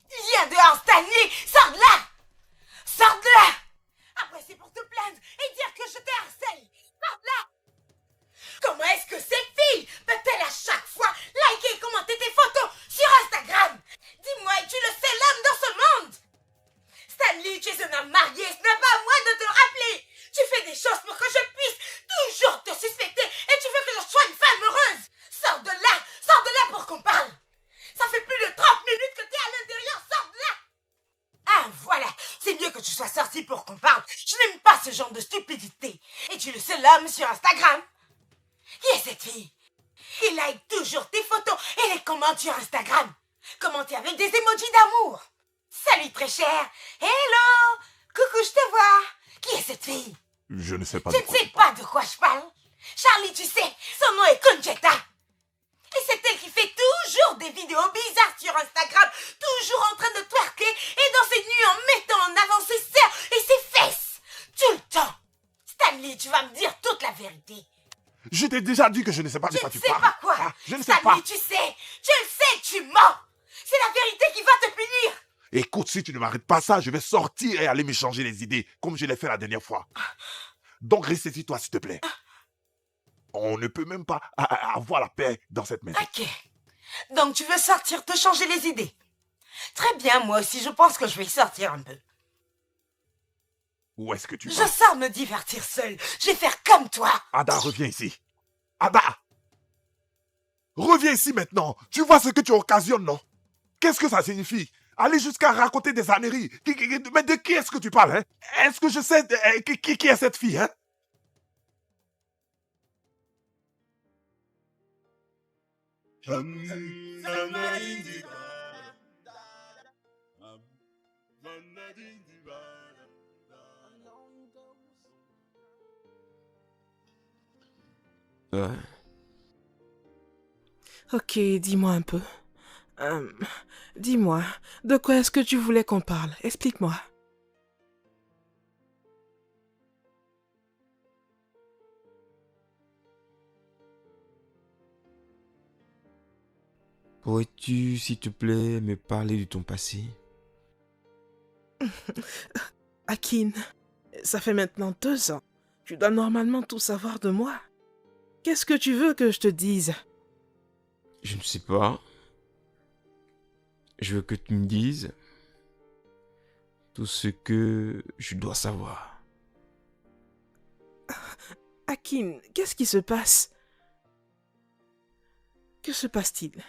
Viens dehors, Stanley! Sors de là! Sors de là! Après, c'est pour te plaindre et dire que je te harcèle! Sors de là! Comment est-ce que cette fille peut-elle à chaque fois liker et commenter tes photos sur Instagram? Dis-moi, es-tu le seul homme dans ce monde? Stanley, tu es un homme marié, ce n'est pas à moi de te le rappeler! Tu fais des choses pour que je puisse toujours te suspecter et tu veux que je sois une femme heureuse! Sors de là pour qu'on parle! Ça fait plus de 30 minutes que t'es à l'intérieur, sors de là! Ah, voilà, c'est mieux que tu sois sorti pour qu'on parle. Je n'aime pas ce genre de stupidité. Es-tu le seul homme sur Instagram? Qui est cette fille? Il like toujours tes photos et les commente sur Instagram. Commenter avec des emojis d'amour. Salut très cher. Hello. Coucou, je te vois. Qui est cette fille? Je ne sais pas Je de ne quoi sais tu pas parles. de quoi je parle. Charlie, tu sais, son nom est Conchetta. Et c'est elle qui fait toujours des vidéos bizarres sur Instagram, toujours en train de twerker et danser nu en mettant en avant ses seins et ses fesses. Tout le temps. Stanley, tu vas me dire toute la vérité. Je t'ai déjà dit que je ne sais pas de quoi tu Je ne sais parles. pas quoi. Ah, je ne sais Stanley, pas. tu le sais, tu mens. C'est la vérité qui va te punir. Écoute, si tu ne m'arrêtes pas ça, je vais sortir et aller me changer les idées, comme je l'ai fait la dernière fois. Donc reste ici, toi, s'il te plaît. On ne peut même pas avoir la paix dans cette maison. Ok. Donc tu veux sortir, te changer les idées. Très bien, moi aussi, je pense que je vais sortir un peu. Où est-ce que tu Je vas? sors me divertir seule. Je vais faire comme toi. Ada, reviens ici. Ada! Reviens ici maintenant. Tu vois ce que tu occasionnes, non? Qu'est-ce que ça signifie? Aller jusqu'à raconter des âneries. Mais de qui est-ce que tu parles, hein? Est-ce que je sais qui est cette fille, hein? Ouais. Ok, dis-moi un peu. Dis-moi, de quoi est-ce que tu voulais qu'on parle? Explique-moi. Pourrais-tu, s'il te plaît, me parler de ton passé? Akin, ça fait maintenant 2 ans. Tu dois normalement tout savoir de moi. Qu'est-ce que tu veux que je te dise? Je ne sais pas. Je veux que tu me dises tout ce que je dois savoir. Akin, qu'est-ce qui se passe? Que se passe-t-il?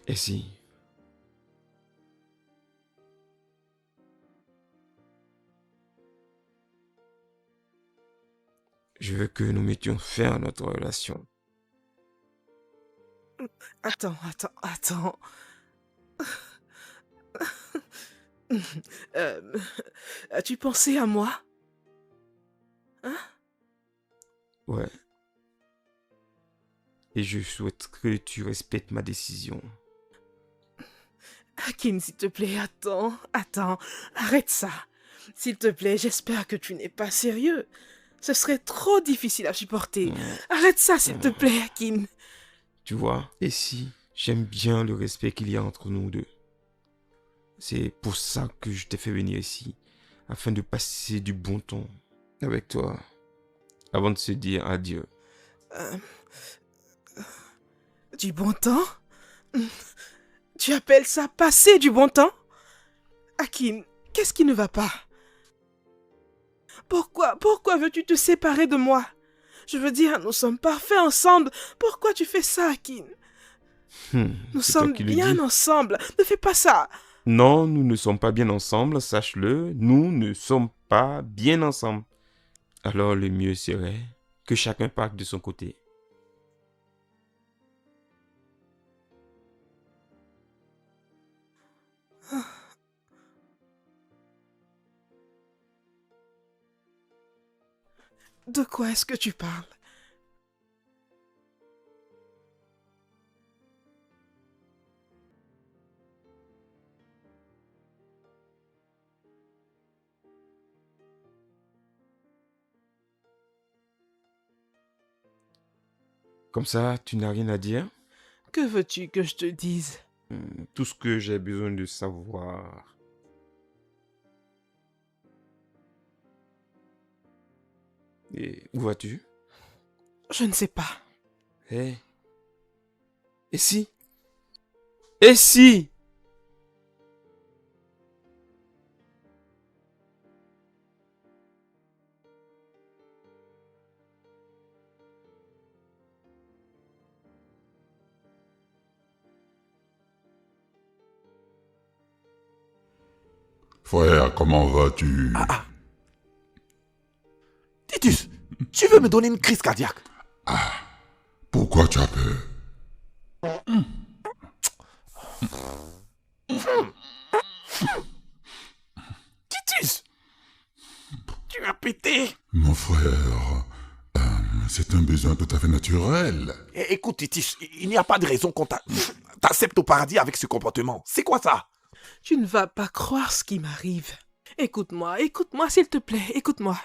Et si? Je veux que nous mettions fin à notre relation. Attends. As-tu pensé à moi? Hein? Ouais. Et je souhaite que tu respectes ma décision. Akin, s'il te plaît, attends. Arrête ça. S'il te plaît, j'espère que tu n'es pas sérieux. Ce serait trop difficile à supporter. Arrête ça, s'il te plaît, Akin. Tu vois, et si j'aime bien le respect qu'il y a entre nous deux. C'est pour ça que je t'ai fait venir ici, afin de passer du bon temps avec toi, avant de se dire adieu. Du bon temps? Tu appelles ça passer du bon temps? Hakim, qu'est-ce qui ne va pas? Pourquoi veux-tu te séparer de moi? Je veux dire, nous sommes parfaits ensemble. Pourquoi tu fais ça, Hakim? Nous sommes bien ensemble. Ne fais pas ça. Non, nous ne sommes pas bien ensemble, sache-le. Nous ne sommes pas bien ensemble. Alors le mieux serait que chacun parte de son côté. De quoi est-ce que tu parles? Comme ça, tu n'as rien à dire? Que veux-tu que je te dise? Tout ce que j'ai besoin de savoir. Et où vas-tu? Je ne sais pas. Et si? Et si? Frère, comment vas-tu? Titus, tu veux me donner une crise cardiaque? Pourquoi tu as peur? Titus, tu as pété. Mon frère, c'est un besoin tout à fait naturel. Écoute, Titus, il n'y a pas de raison qu'on t'accepte au paradis avec ce comportement. C'est quoi ça? Tu ne vas pas croire ce qui m'arrive. Écoute-moi, s'il te plaît, écoute-moi.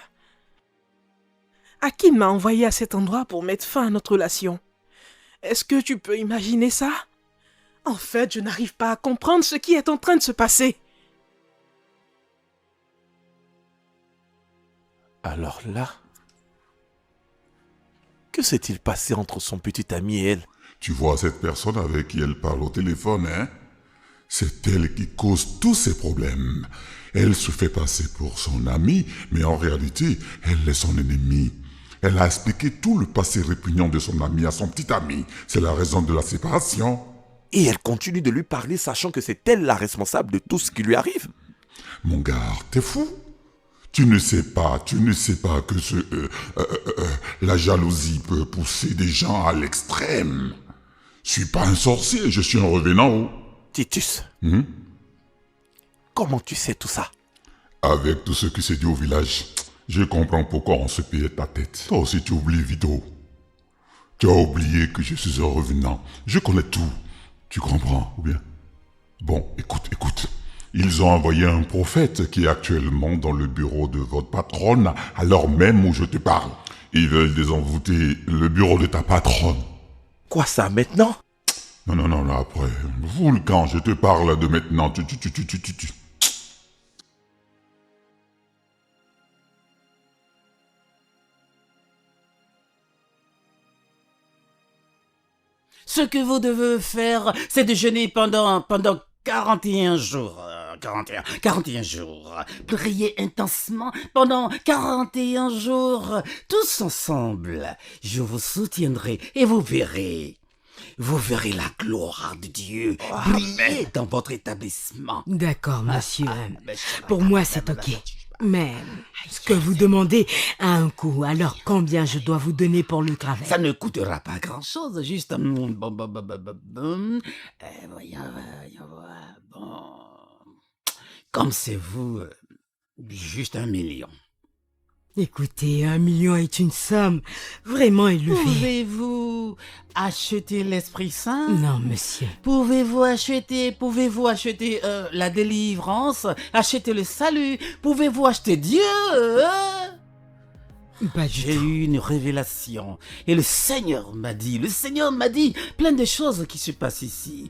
Hakim m'a envoyé à cet endroit pour mettre fin à notre relation. Est-ce que tu peux imaginer ça? En fait, je n'arrive pas à comprendre ce qui est en train de se passer. Alors là, que s'est-il passé entre son petit ami et elle? Tu vois cette personne avec qui elle parle au téléphone, hein? C'est elle qui cause tous ces problèmes. Elle se fait passer pour son amie, mais en réalité, elle est son ennemie. Elle a expliqué tout le passé répugnant de son ami à son petit ami. C'est la raison de la séparation. Et elle continue de lui parler sachant que c'est elle la responsable de tout ce qui lui arrive. Mon gars, t'es fou? Tu ne sais pas que la jalousie peut pousser des gens à l'extrême. Je suis pas un sorcier, je suis un revenant. Titus, comment tu sais tout ça? Avec tout ce qui s'est dit au village, je comprends pourquoi on se payait ta tête. Toi aussi tu oublies Vito. Tu as oublié que je suis un revenant. Je connais tout. Tu comprends, ou bien? Bon, écoute. Ils ont envoyé un prophète qui est actuellement dans le bureau de votre patronne, à l'heure même où je te parle. Ils veulent désenvoûter le bureau de ta patronne. Quoi ça, maintenant? Non, là après. Volcan, je te parle de maintenant. Ce que vous devez faire, c'est de jeûner pendant 41 jours. 41 jours. Priez intensement pendant 41 jours. Tous ensemble. Je vous soutiendrai et vous verrez. Vous verrez la gloire de Dieu briller dans votre établissement. D'accord, monsieur. Pour moi, c'est ok. Mais ce que vous demandez a un coût. Alors, combien je dois vous donner pour le travail? Ça ne coûtera pas grand-chose, juste... voyons, bon... Comme c'est vous, juste 1 million. Écoutez, 1 million est une somme vraiment élevée. Pouvez-vous acheter l'Esprit Saint? Non, monsieur. Pouvez-vous acheter la délivrance? Acheter le salut? Pouvez-vous acheter Dieu? Pas du J'ai tout. eu une révélation. Et le Seigneur m'a dit plein de choses qui se passent ici.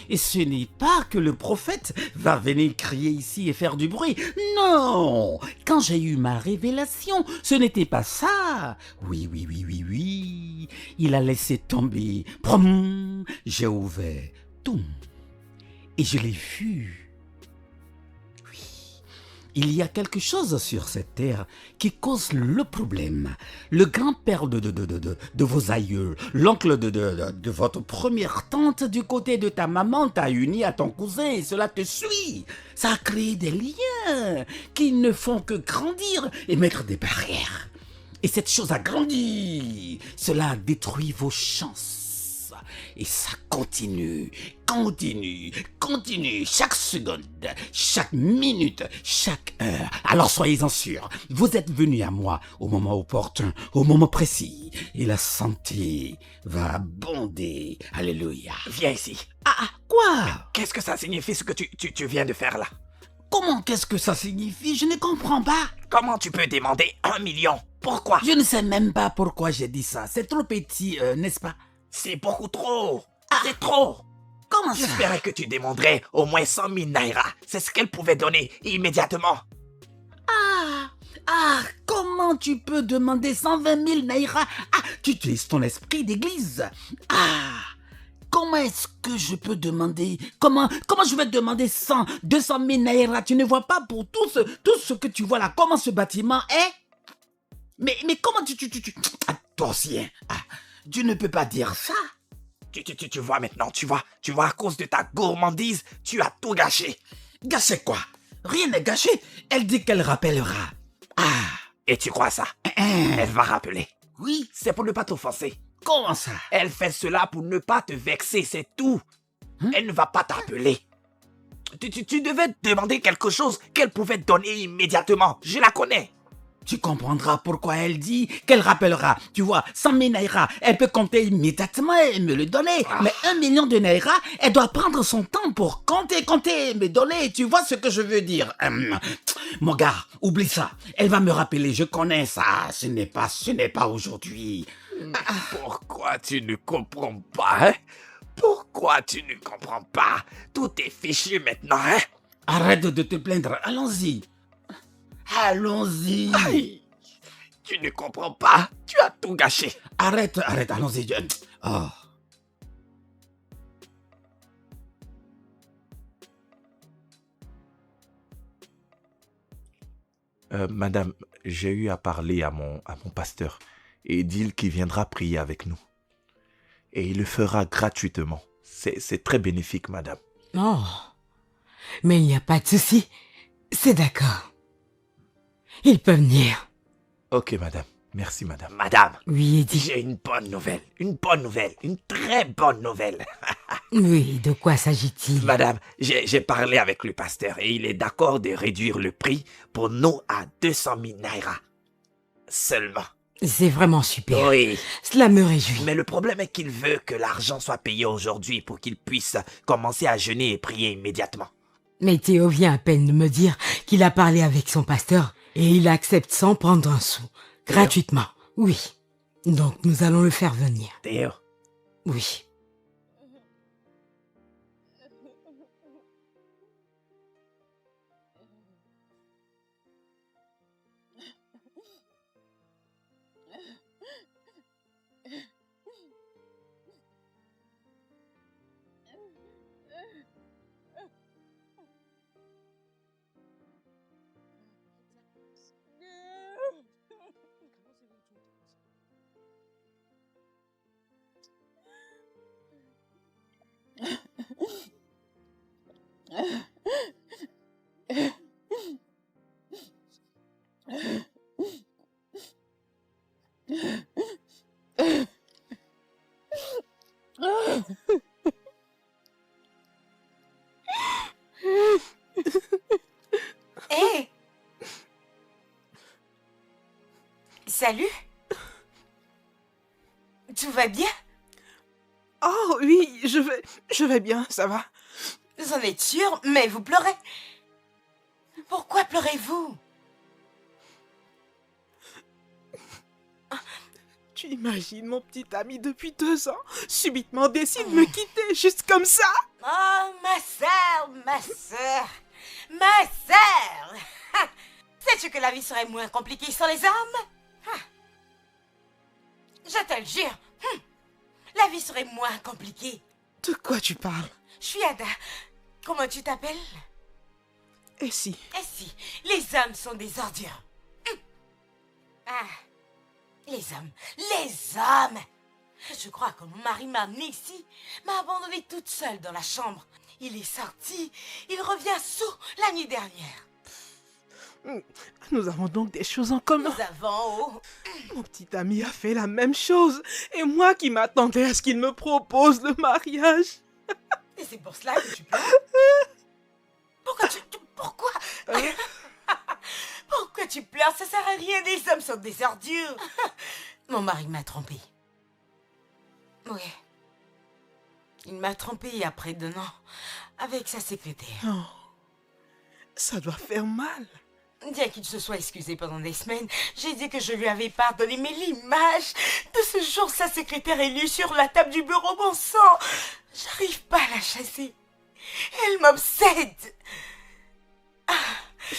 Et ce n'est pas que le prophète va venir crier ici et faire du bruit. Non! Quand j'ai eu ma révélation, ce n'était pas ça. Oui. Il a laissé tomber. Prom! J'ai ouvert. Toum! Et je l'ai vu. Il y a quelque chose sur cette terre qui cause le problème. Le grand-père de vos aïeux, l'oncle de votre première tante du côté de ta maman t'a uni à ton cousin et cela te suit. Ça a créé des liens qui ne font que grandir et mettre des barrières. Et cette chose a grandi. Cela a détruit vos chances. Et ça continue, chaque seconde, chaque minute, chaque heure. Alors soyez-en sûrs, vous êtes venus à moi au moment opportun, au moment précis. Et la santé va abonder. Alléluia. Viens ici. Quoi? Qu'est-ce que ça signifie ce que tu viens de faire là? Comment qu'est-ce que ça signifie? Je ne comprends pas. Comment tu peux demander 1 million? Pourquoi? Je ne sais même pas pourquoi j'ai dit ça. C'est trop petit, n'est-ce pas? C'est beaucoup trop. C'est trop. Comment ça? J'espérais que tu demanderais au moins 100 000 naira. C'est ce qu'elle pouvait donner immédiatement. Comment tu peux demander 120 000 naira? Tu utilises ton esprit d'église. Comment est-ce que je peux demander? Comment je vais demander 200 000 naira? Tu ne vois pas pour tout ce que tu vois là, comment ce bâtiment est? Mais comment tu... Toi aussi, hein? Tu ne peux pas dire ça. Tu vois maintenant, tu vois à cause de ta gourmandise, tu as tout gâché. Gâché quoi? Rien n'est gâché. Elle dit qu'elle rappellera. Et tu crois ça? Elle va rappeler. Oui. C'est pour ne pas t'offenser. Comment ça? Elle fait cela pour ne pas te vexer, c'est tout. Elle ne va pas t'appeler. Tu devais demander quelque chose qu'elle pouvait te donner immédiatement. Je la connais. Tu comprendras pourquoi elle dit qu'elle rappellera. Tu vois, 100 000 naira, elle peut compter immédiatement et me le donner. Mais 1 million de naira, elle doit prendre son temps pour compter, me donner. Tu vois ce que je veux dire? Mon gars, oublie ça. Elle va me rappeler, je connais ça. Ce n'est pas aujourd'hui. Pourquoi tu ne comprends pas, hein? Pourquoi tu ne comprends pas? Tout est fichu maintenant, hein? Arrête de te plaindre, allons-y. Allons-y. Aïe, tu ne comprends pas. Tu as tout gâché. Arrête, allons-y. Madame, j'ai eu à parler à mon pasteur et dit qu'il viendra prier avec nous. Et il le fera gratuitement. C'est très bénéfique, madame. Oh, mais il n'y a pas de souci. C'est d'accord. Il peut venir. Ok, madame. Merci, madame. Madame. Oui, Eddie. J'ai une bonne nouvelle. Une très bonne nouvelle. Oui, de quoi s'agit-il? Madame, j'ai parlé avec le pasteur et il est d'accord de réduire le prix pour nous à 200 000 naira. Seulement. C'est vraiment super. Oui. Cela me réjouit. Mais le problème est qu'il veut que l'argent soit payé aujourd'hui pour qu'il puisse commencer à jeûner et prier immédiatement. Mais Théo vient à peine de me dire qu'il a parlé avec son pasteur et il accepte sans prendre un sou. Gratuitement. Oui. Donc nous allons le faire venir. Théo. Oui. Hé Salut. Tout va bien? Oh oui, je vais bien, ça va. Vous en êtes sûr? Mais vous pleurez. Pourquoi pleurez-vous? Tu imagines mon petit ami depuis 2 ans, subitement décide de me quitter juste comme ça? Oh, ma sœur, ma sœur, ma sœur. Ha! Sais-tu que la vie serait moins compliquée sans les hommes? Ha! Je te le jure, la vie serait moins compliquée. De quoi tu parles? Je suis Ada. Comment tu t'appelles? Et si? Et si les hommes sont des ordures? Ah, les hommes, les hommes! Je crois que mon mari m'a amenée ici, m'a abandonnée toute seule dans la chambre. Il est sorti, il revient sourd la nuit dernière. Nous avons donc des choses en commun. Nous avons... Mon petit ami a fait la même chose. Et moi qui m'attendais à ce qu'il me propose le mariage. Et c'est pour cela que tu pleures? Pourquoi tu... Pourquoi? Pourquoi tu pleures? Ça sert à rien, les hommes sont des ordures. Mon mari m'a trompée. Oui. Il m'a trompée il y a près d'1 an avec sa secrétaire. Oh, ça doit faire mal. Bien qu'il se soit excusé pendant des semaines, j'ai dit que je lui avais pardonné, mais l'image de ce jour, sa secrétaire est lue sur la table du bureau, mon sang. J'arrive pas à la chasser. Elle m'obsède.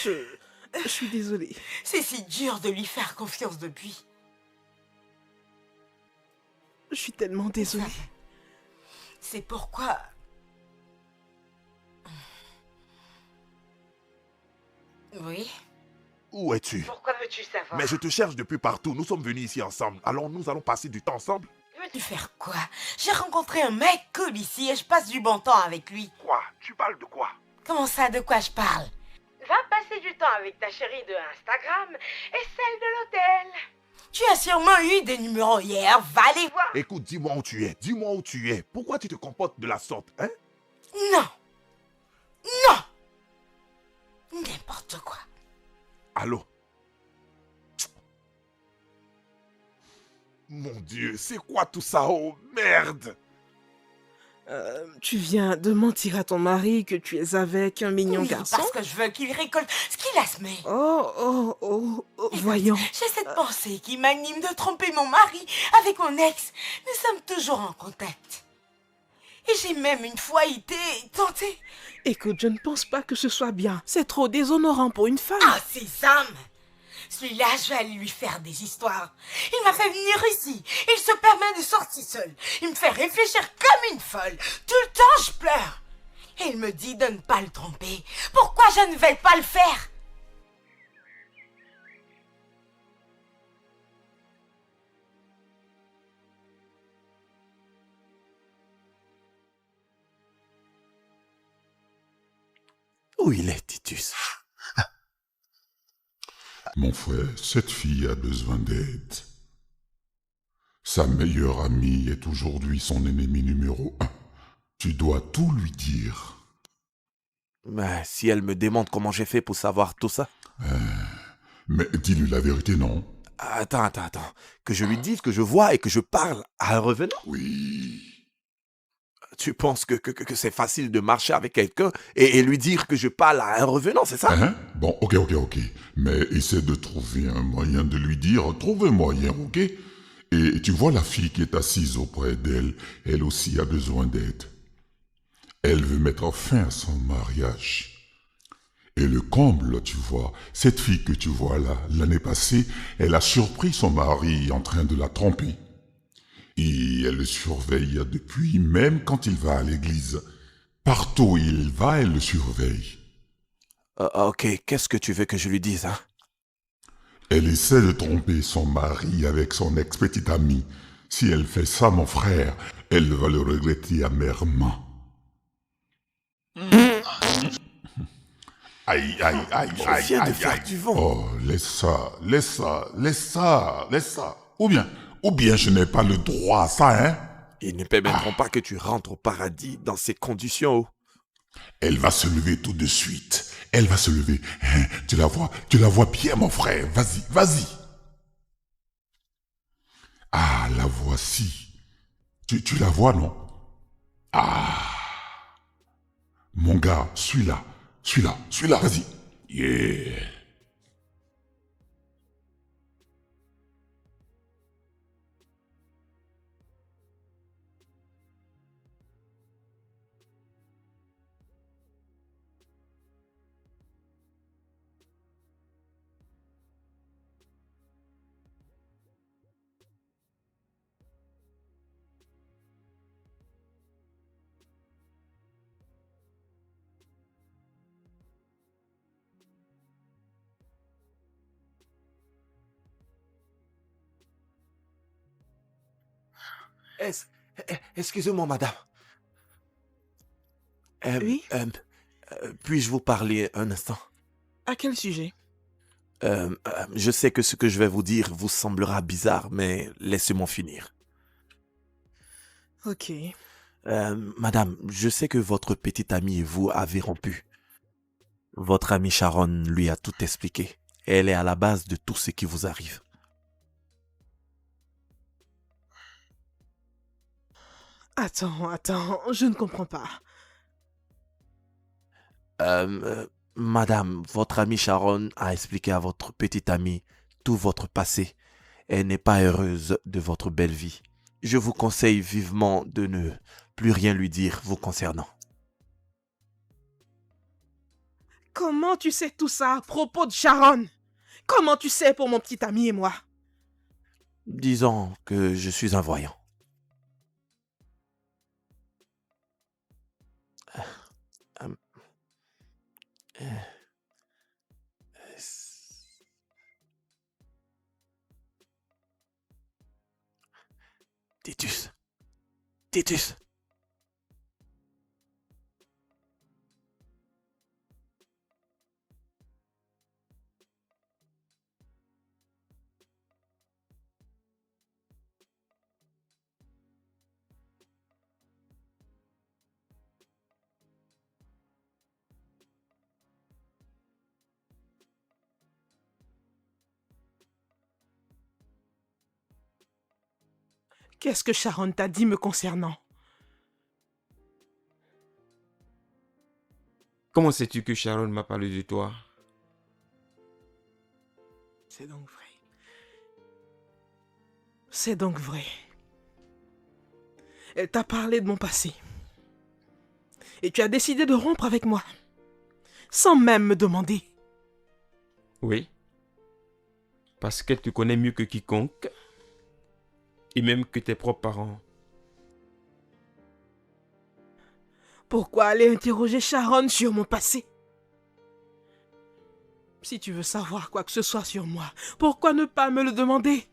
Je suis désolée. C'est si dur de lui faire confiance depuis. Je suis tellement désolée. C'est pourquoi... Oui? Où es-tu? Pourquoi veux-tu savoir? Mais je te cherche depuis partout. Nous sommes venus ici ensemble. Alors nous allons passer du temps ensemble. Veux-tu faire quoi? J'ai rencontré un mec cool ici et je passe du bon temps avec lui. Quoi? Tu parles de quoi? Comment ça, de quoi je parle? Va passer du temps avec ta chérie de Instagram et celle de l'hôtel. Tu as sûrement eu des numéros hier, va les voir. Écoute, dis-moi où tu es. Dis-moi où tu es. Pourquoi tu te comportes de la sorte, hein? Non. Non. N'importe quoi. Allô? Mon Dieu, c'est quoi tout ça? Oh, merde! Tu viens de mentir à ton mari que tu es avec un mignon Oui, garçon? parce que je veux qu'il récolte ce qu'il a semé. Oh, voyons. J'ai cette pensée qui m'anime de tromper mon mari avec mon ex. Nous sommes toujours en contact. Et j'ai même une fois été tentée. Écoute, je ne pense pas que ce soit bien. C'est trop déshonorant pour une femme. Ah, ces hommes! Celui-là, je vais aller lui faire des histoires. Il m'a fait venir ici. Il se permet de sortir seul. Il me fait réfléchir comme une folle. Tout le temps, je pleure. Et il me dit de ne pas le tromper. Pourquoi je ne vais pas le faire? Où il est, Titus? Mon frère, cette fille a besoin d'aide. Sa meilleure amie est aujourd'hui son ennemi numéro 1. Tu dois tout lui dire. Mais si elle me demande comment j'ai fait pour savoir tout ça... Mais dis-lui la vérité, non? Attends. Que je lui dise que je vois et que je parle à un revenant? Oui. Tu penses que c'est facile de marcher avec quelqu'un et lui dire que je parle à un revenant, c'est ça? Hein? Bon, ok. Mais essaie de trouver un moyen de lui dire. Trouve un moyen, ok? Et tu vois la fille qui est assise auprès d'elle, elle aussi a besoin d'aide. Elle veut mettre fin à son mariage. Et le comble, tu vois, cette fille que tu vois là, l'année passée, elle a surpris son mari en train de la tromper. Et elle le surveille depuis, même quand il va à l'église. Partout où il va, elle le surveille. Ok, qu'est-ce que tu veux que je lui dise, hein? Elle essaie de tromper son mari avec son ex-petite amie. Si elle fait ça, mon frère, elle va le regretter amèrement. Aïe. Je viens de faire du vent. Oh, laisse ça. Ou bien je n'ai pas le droit à ça, hein? Ils ne permettront pas que tu rentres au paradis dans ces conditions. Elle va se lever tout de suite. Elle va se lever. Hein, tu la vois bien, mon frère. Vas-y. Ah, la voici. Tu la vois, non? Ah. Mon gars, suis-la, vas-y. Yeah. Est- Excusez-moi, madame. Oui? Puis-je vous parler un instant? À quel sujet? Je sais que ce que je vais vous dire vous semblera bizarre, mais laissez-moi finir. Ok. Madame, je sais que votre petite amie et vous avez rompu. Votre amie Sharon lui a tout expliqué. Elle est à la base de tout ce qui vous arrive. Attends, je ne comprends pas. Madame, votre amie Sharon a expliqué à votre petite amie tout votre passé. Elle n'est pas heureuse de votre belle vie. Je vous conseille vivement de ne plus rien lui dire vous concernant. Comment tu sais tout ça à propos de Sharon? Comment tu sais pour mon petit ami et moi? Disons que je suis un voyant. Euh, euh, Titus. Titus. Qu'est-ce que Sharon t'a dit me concernant? Comment sais-tu que Sharon m'a parlé de toi? C'est donc vrai. C'est donc vrai. Elle t'a parlé de mon passé. Et tu as décidé de rompre avec moi. Sans même me demander. Oui. Parce qu'elle te connaît mieux que quiconque. Et même que tes propres parents. Pourquoi aller interroger Sharon sur mon passé? Si tu veux savoir quoi que ce soit sur moi, pourquoi ne pas me le demander?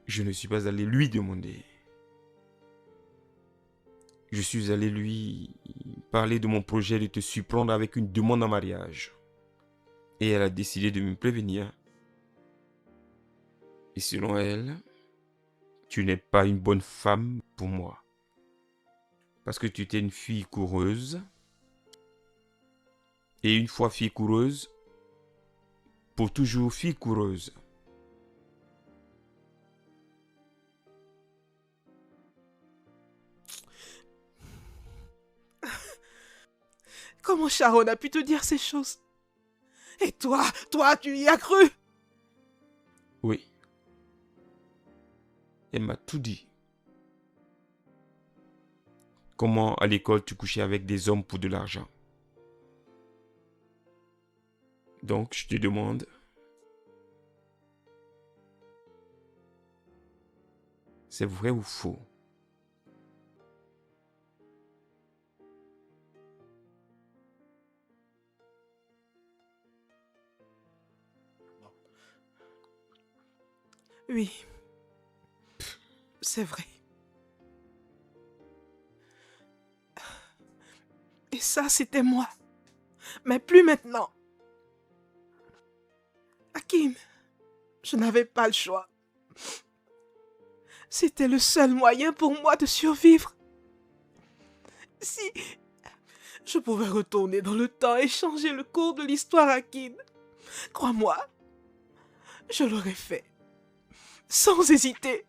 Je ne suis pas allé lui demander. Je suis allé lui parler de mon projet de te surprendre avec une demande en mariage. Et elle a décidé de me prévenir. Et selon elle, tu n'es pas une bonne femme pour moi. Parce que tu étais une fille coureuse. Et une fois fille coureuse, pour toujours fille coureuse. Comment Sharon a pu te dire ces choses? Et toi, tu y as cru? Oui. Elle m'a tout dit. Comment à l'école tu couchais avec des hommes pour de l'argent. Donc je te demande, c'est vrai ou faux? Oui. C'est vrai. Et ça, c'était moi. Mais plus maintenant. Hakim, je n'avais pas le choix. C'était le seul moyen pour moi de survivre. Si je pouvais retourner dans le temps et changer le cours de l'histoire, Hakim, crois-moi, je l'aurais fait. Sans hésiter.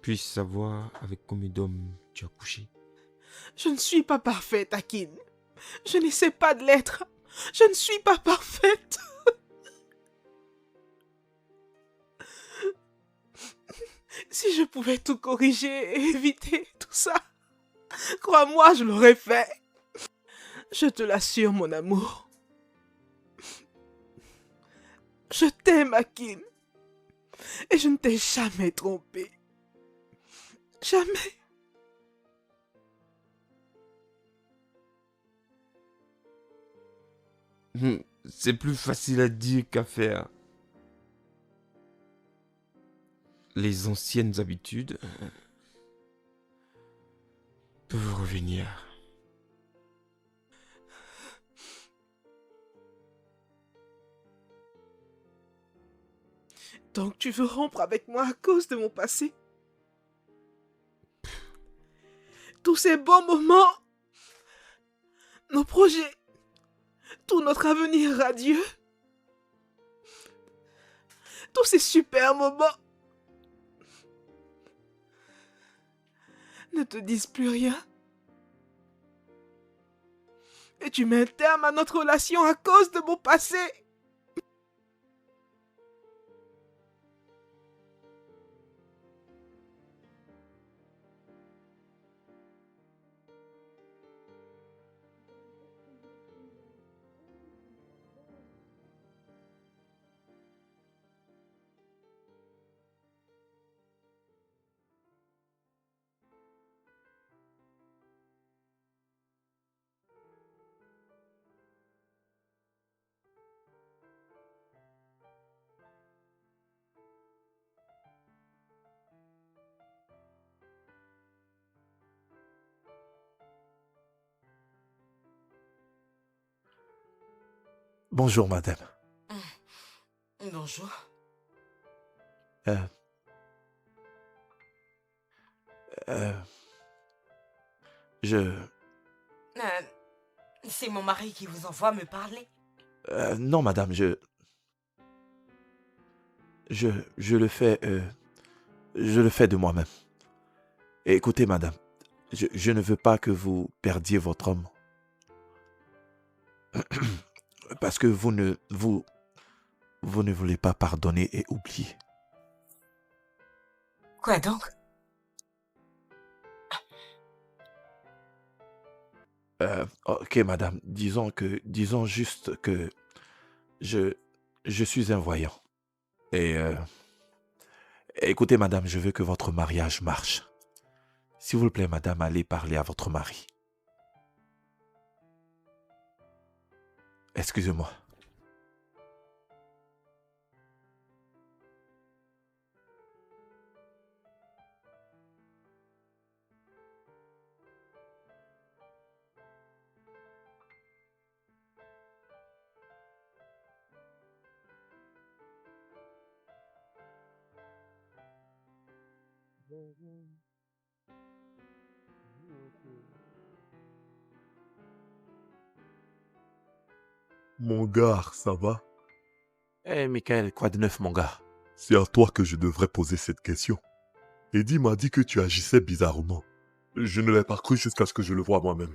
Puis-je savoir avec combien d'hommes tu as couché? Je ne suis pas parfaite, Hakim. Je n'essaie pas de l'être. Je ne suis pas parfaite. Si je pouvais tout corriger et éviter tout ça, crois-moi, je l'aurais fait. Je te l'assure, mon amour. Je t'aime, Hakim. Et je ne t'ai jamais trompé. Jamais. C'est plus facile à dire qu'à faire. les anciennes habitudes peuvent revenir. Donc tu veux rompre avec moi à cause de mon passé? Tous ces bons moments, nos projets, tout notre avenir radieux, tous ces super moments ne te disent plus rien. Et tu mets un terme à notre relation à cause de mon passé. Bonjour, madame. Bonjour. Euh, je... C'est mon mari qui vous envoie me parler. non, madame, je le fais... je le fais de moi-même. Écoutez, madame, je ne veux pas que vous perdiez votre homme. Parce que vous ne voulez pas pardonner et oublier. Quoi donc? Ok, madame, disons juste que je suis un voyant. Et écoutez, madame, je veux que votre mariage marche. S'il vous plaît, madame, allez parler à votre mari. Excusez-moi. Mon gars, ça va? Eh, Michael, quoi de neuf, mon gars? C'est à toi que je devrais poser cette question. Eddie m'a dit que tu agissais bizarrement. Je ne l'ai pas cru jusqu'à ce que je le voie moi-même.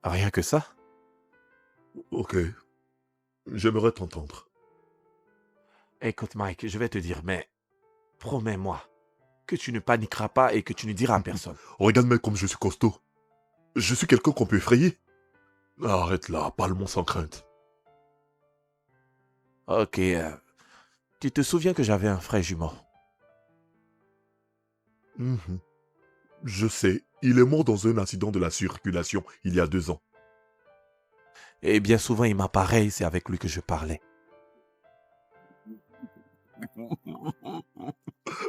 Rien que ça? Ok. J'aimerais t'entendre. Écoute, Mike, je vais te dire, mais promets-moi que tu ne paniqueras pas et que tu ne diras à personne. Regarde-moi comme je suis costaud. Je suis quelqu'un qu'on peut effrayer. Arrête là, parle-moi sans crainte. Ok, tu te souviens que j'avais un frère jumeau? Mhm. Je sais, il est mort dans un accident de la circulation il y a 2 ans. Et bien souvent, il m'apparaît, c'est avec lui que je parlais.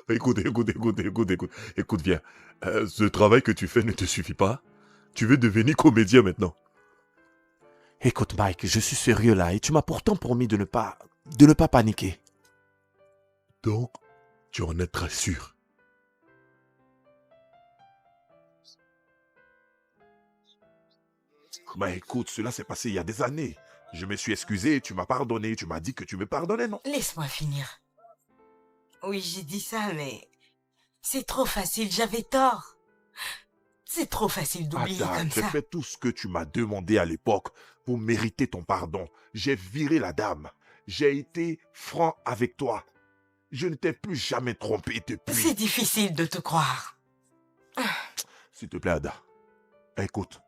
Écoute, viens. Ce travail que tu fais ne te suffit pas. Tu veux devenir comédien maintenant. Écoute, Mike, je suis sérieux là, et tu m'as pourtant promis de ne pas paniquer. Donc, tu en es très sûr. Bah écoute, cela s'est passé il y a des années. Je me suis excusé, tu m'as pardonné, tu m'as dit que tu me pardonnais, non? Laisse-moi finir. Oui, j'ai dit ça, mais... C'est trop facile, j'avais tort. C'est trop facile d'oublier Ada, comme j'ai ça. fait tout ce que tu m'as demandé à l'époque pour mériter ton pardon. J'ai viré la dame. J'ai été franc avec toi. Je ne t'ai plus jamais trompé depuis. C'est difficile de te croire. S'il te plaît, Ada. Écoute,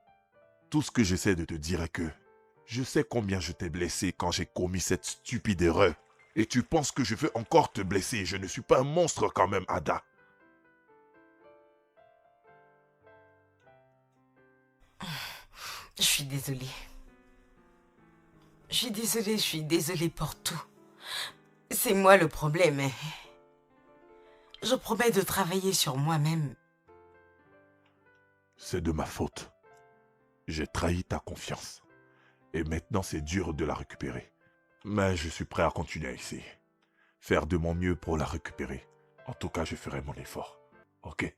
tout ce que j'essaie de te dire est que je sais combien je t'ai blessé quand j'ai commis cette stupide erreur. Et tu penses que je veux encore te blesser. Je ne suis pas un monstre quand même, Ada. Je suis désolée. Je suis désolée pour tout. C'est moi le problème. Je promets de travailler sur moi-même. C'est de ma faute. J'ai trahi ta confiance. Et maintenant, c'est dur de la récupérer. Mais je suis prêt à continuer à essayer. Faire de mon mieux pour la récupérer. En tout cas, je ferai mon effort. Ok?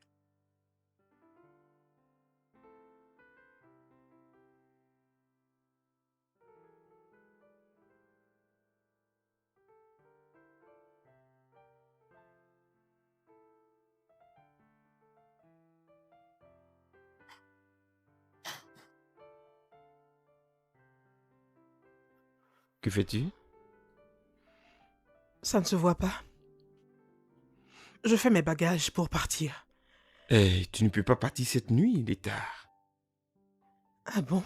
Que fais-tu? Ça ne se voit pas. Je fais mes bagages pour partir. Eh, tu ne peux pas partir cette nuit, il est tard. Ah bon?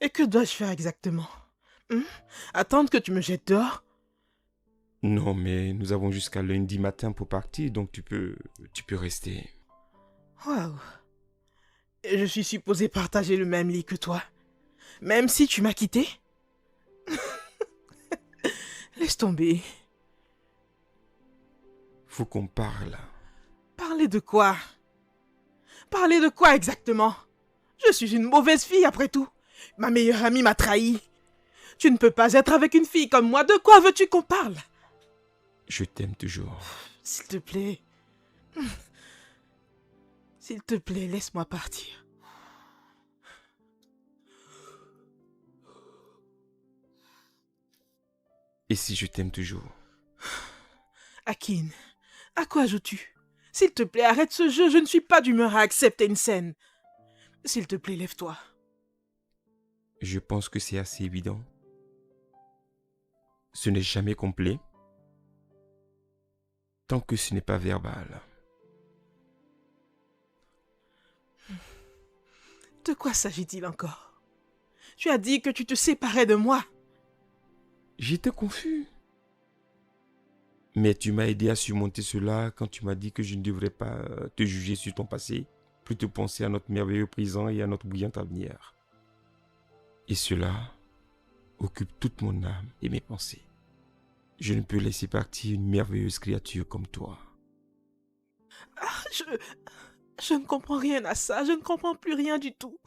Et que dois-je faire exactement? Attendre que tu me jettes dehors? Non, mais nous avons jusqu'à lundi matin pour partir, donc tu peux rester. Waouh! Et je suis supposée partager le même lit que toi, même si tu m'as quitté? Laisse tomber. Faut qu'on parle. Parler de quoi? Parler de quoi exactement? Je suis une mauvaise fille après tout. Ma meilleure amie m'a trahi. Tu ne peux pas être avec une fille comme moi. De quoi veux-tu qu'on parle? Je t'aime toujours. S'il te plaît. S'il te plaît, laisse-moi partir. Et si je t'aime toujours? Akin, à quoi joues-tu? S'il te plaît, arrête ce jeu. Je ne suis pas d'humeur à accepter une scène. S'il te plaît, lève-toi. Je pense que c'est assez évident. Ce n'est jamais complet tant que ce n'est pas verbal. De quoi s'agit-il encore? Tu as dit que tu te séparais de moi. J'étais confus. Mais tu m'as aidé à surmonter cela quand tu m'as dit que je ne devrais pas te juger sur ton passé, plutôt penser à notre merveilleux présent et à notre brillant avenir. Et cela occupe toute mon âme et mes pensées. Je ne peux laisser partir une merveilleuse créature comme toi. Ah, je ne comprends rien à ça. Je ne comprends plus rien du tout.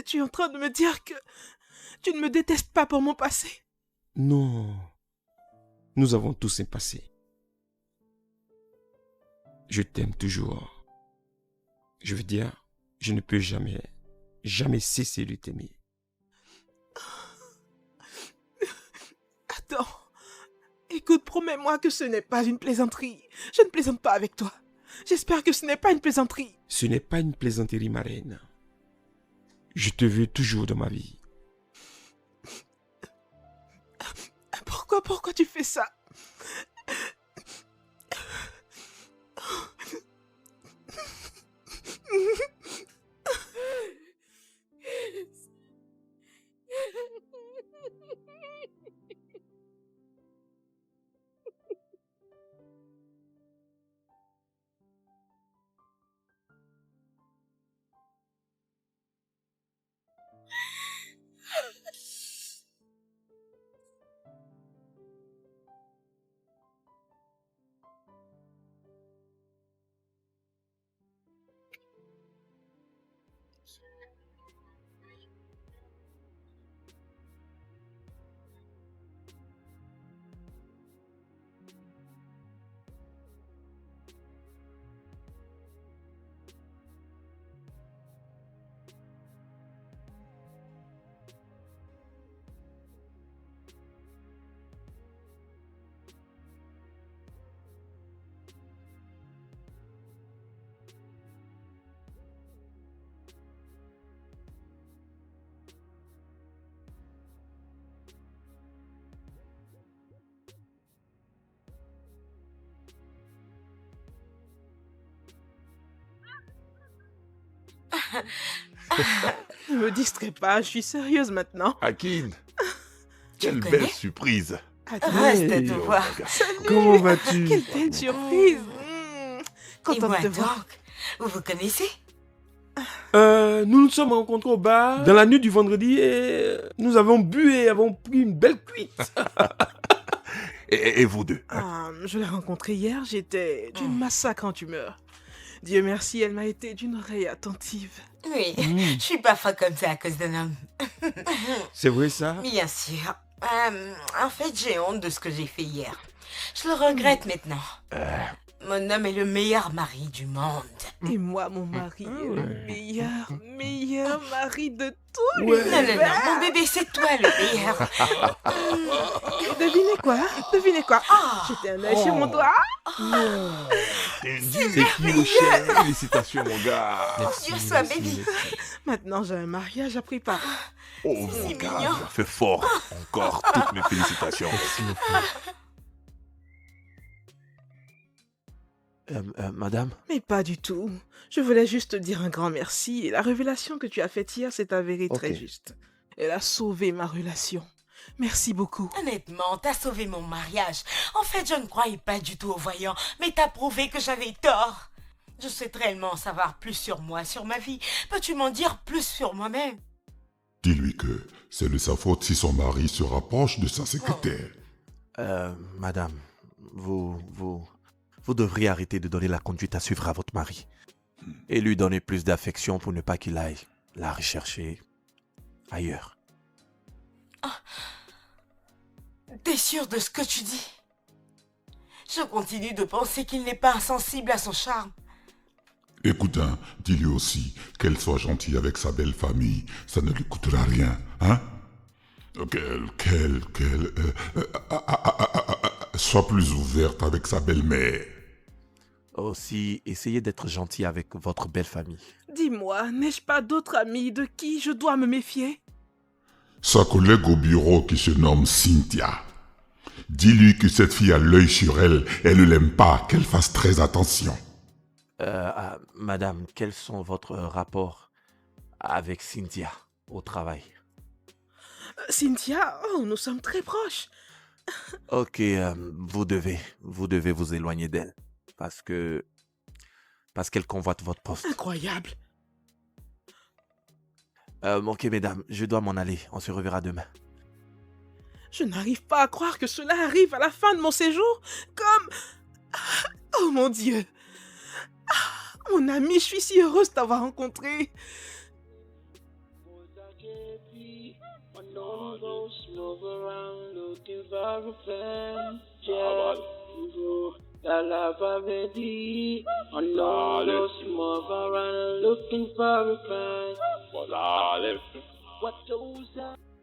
Tu es en train de me dire que tu ne me détestes pas pour mon passé? Non. Nous avons tous un passé. Je t'aime toujours. Je veux dire, je ne peux jamais cesser de t'aimer. Attends. Écoute, promets-moi que ce n'est pas une plaisanterie. Je ne plaisante pas avec toi. J'espère que ce n'est pas une plaisanterie. Ce n'est pas une plaisanterie, ma reine. Je te veux toujours dans ma vie. Pourquoi tu fais ça? Ne me distrais pas, je suis sérieuse maintenant. Akin, quelle connais belle surprise. Reste à te voir. Salut. Comment vas-tu? Quelle belle surprise. Et Contente moi de te voir. donc, Vous vous connaissez? Nous nous sommes rencontrés au bar dans la nuit du vendredi et nous avons bu et avons pris une belle cuite. Et vous deux? Je l'ai rencontrée hier, j'étais d'une massacrante humeur. Dieu merci, elle m'a été d'une oreille attentive. Oui, je suis parfois comme ça à cause d'un homme. C'est vrai ça? Bien sûr. En fait, j'ai honte de ce que j'ai fait hier. Je le regrette maintenant. Mon homme est le meilleur mari du monde. Et moi, mon mari est le meilleur mari de tout Non, mon bébé, c'est toi le meilleur. Devinez quoi? J'étais un œil sur mon doigt. C'est qui le chef? Félicitations, mon gars. Dieu soit béni. Maintenant, j'ai un mariage à préparer. Oh, mon gars, tu as fait fort. Encore toutes mes félicitations. Madame? Mais pas du tout. Je voulais juste te dire un grand merci et la révélation que tu as faite hier s'est avérée très juste. Elle a sauvé ma relation. Merci beaucoup. Honnêtement, t'as sauvé mon mariage. En fait, je ne croyais pas du tout aux voyants, mais t'as prouvé que j'avais tort. Je souhaiterais réellement en savoir plus sur moi, sur ma vie. Peux-tu m'en dire plus sur moi-même? Dis-lui que c'est de sa faute si son mari se rapproche de sa secrétaire. Madame, vous devriez arrêter de donner la conduite à suivre à votre mari. Et lui donner plus d'affection pour ne pas qu'il aille la rechercher ailleurs. T'es sûr de ce que tu dis? Je continue de penser qu'il n'est pas insensible à son charme. Écoute, dis-lui aussi qu'elle soit gentille avec sa belle famille. Ça ne lui coûtera rien, hein? Sois plus ouverte avec sa belle-mère. Aussi, essayez d'être gentil avec votre belle famille. Dis-moi, n'ai-je pas d'autres amis de qui je dois me méfier? Sa collègue au bureau qui se nomme Cynthia. Dis-lui que cette fille a l'œil sur elle. Elle ne l'aime pas, qu'elle fasse très attention. Madame, quels sont votre rapport avec Cynthia au travail? Cynthia, nous sommes très proches. Ok, vous devez vous éloigner d'elle. Parce qu'elle convoite votre poste. Incroyable. Ok, mesdames, je dois m'en aller. On se reverra demain. Je n'arrive pas à croire que cela arrive à la fin de mon séjour. Comme... Oh mon Dieu. Mon ami, je suis si heureuse de t'avoir rencontré.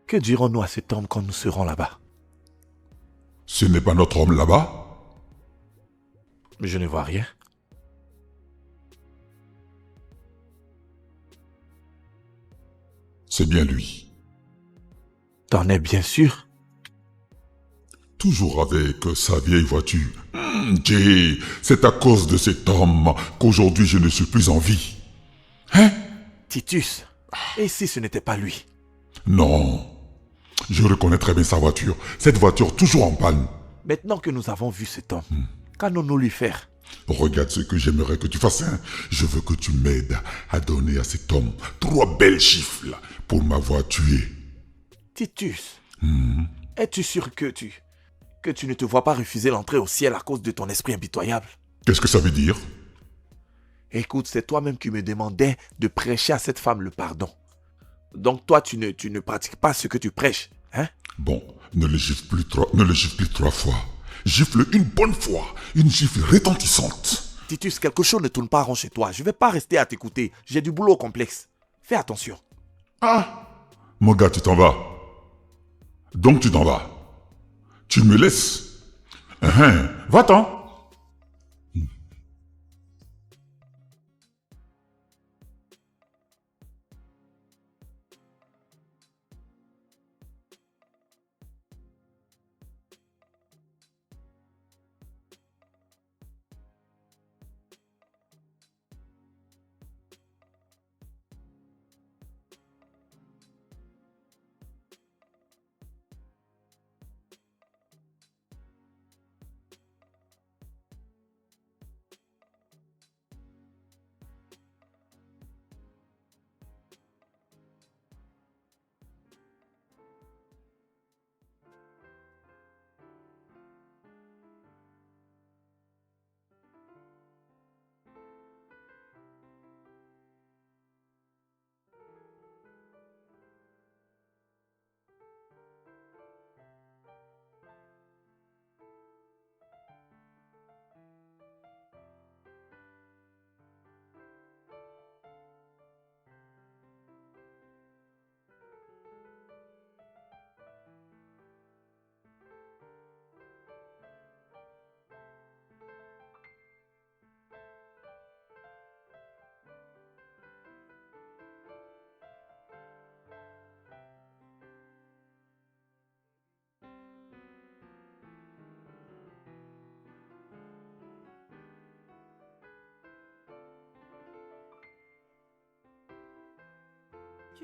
Que dirons-nous à cet homme quand nous serons là-bas? Ce n'est pas notre homme là-bas? Je ne vois rien. C'est bien lui. T'en es bien sûr? Toujours avec sa vieille voiture. Jay, c'est à cause de cet homme qu'aujourd'hui je ne suis plus en vie. Hein? Titus, et si ce n'était pas lui? Non. Je reconnais très bien sa voiture. Cette voiture toujours en panne. Maintenant que nous avons vu cet homme, qu'allons-nous lui faire? Regarde ce que j'aimerais que tu fasses. Je veux que tu m'aides à donner à cet homme 3 belles chiffres pour m'avoir tué. Titus, es-tu sûr que tu ne te vois pas refuser l'entrée au ciel à cause de ton esprit impitoyable? Qu'est-ce que ça veut dire? Écoute, c'est toi-même qui me demandais de prêcher à cette femme le pardon. Donc toi, tu ne pratiques pas ce que tu prêches, hein? Bon, ne le gifle plus 3 fois. Gifle une bonne fois, une gifle retentissante. Titus, quelque chose ne tourne pas rond chez toi. Je vais pas rester à t'écouter. J'ai du boulot complexe. Fais attention. Mon gars, tu t'en vas. Donc tu t'en vas. Tu me laisses. Va-t'en.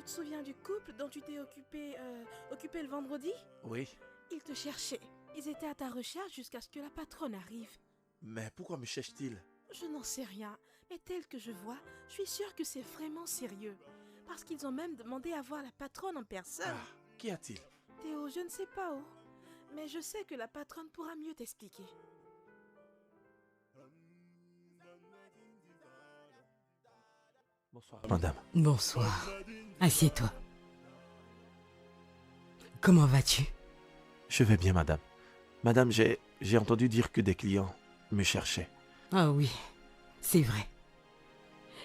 te souviens du couple dont tu t'es occupé le vendredi? Oui, Ils te cherchaient. Ils étaient à ta recherche jusqu'à ce que la patronne arrive. mais pourquoi me cherche-t-il? Je n'en sais rien, mais tel que je vois, je suis sûre que c'est vraiment sérieux. Parce qu'ils ont même demandé à voir la patronne en personne. Ah, qu'y a-t-il? Théo, je ne sais pas où. Mais je sais que la patronne pourra mieux t'expliquer. Bonsoir, madame. Bonsoir. Assieds-toi. Comment vas-tu? Je vais bien, madame. Madame, j'ai entendu dire que des clients me cherchaient. Ah oui, c'est vrai.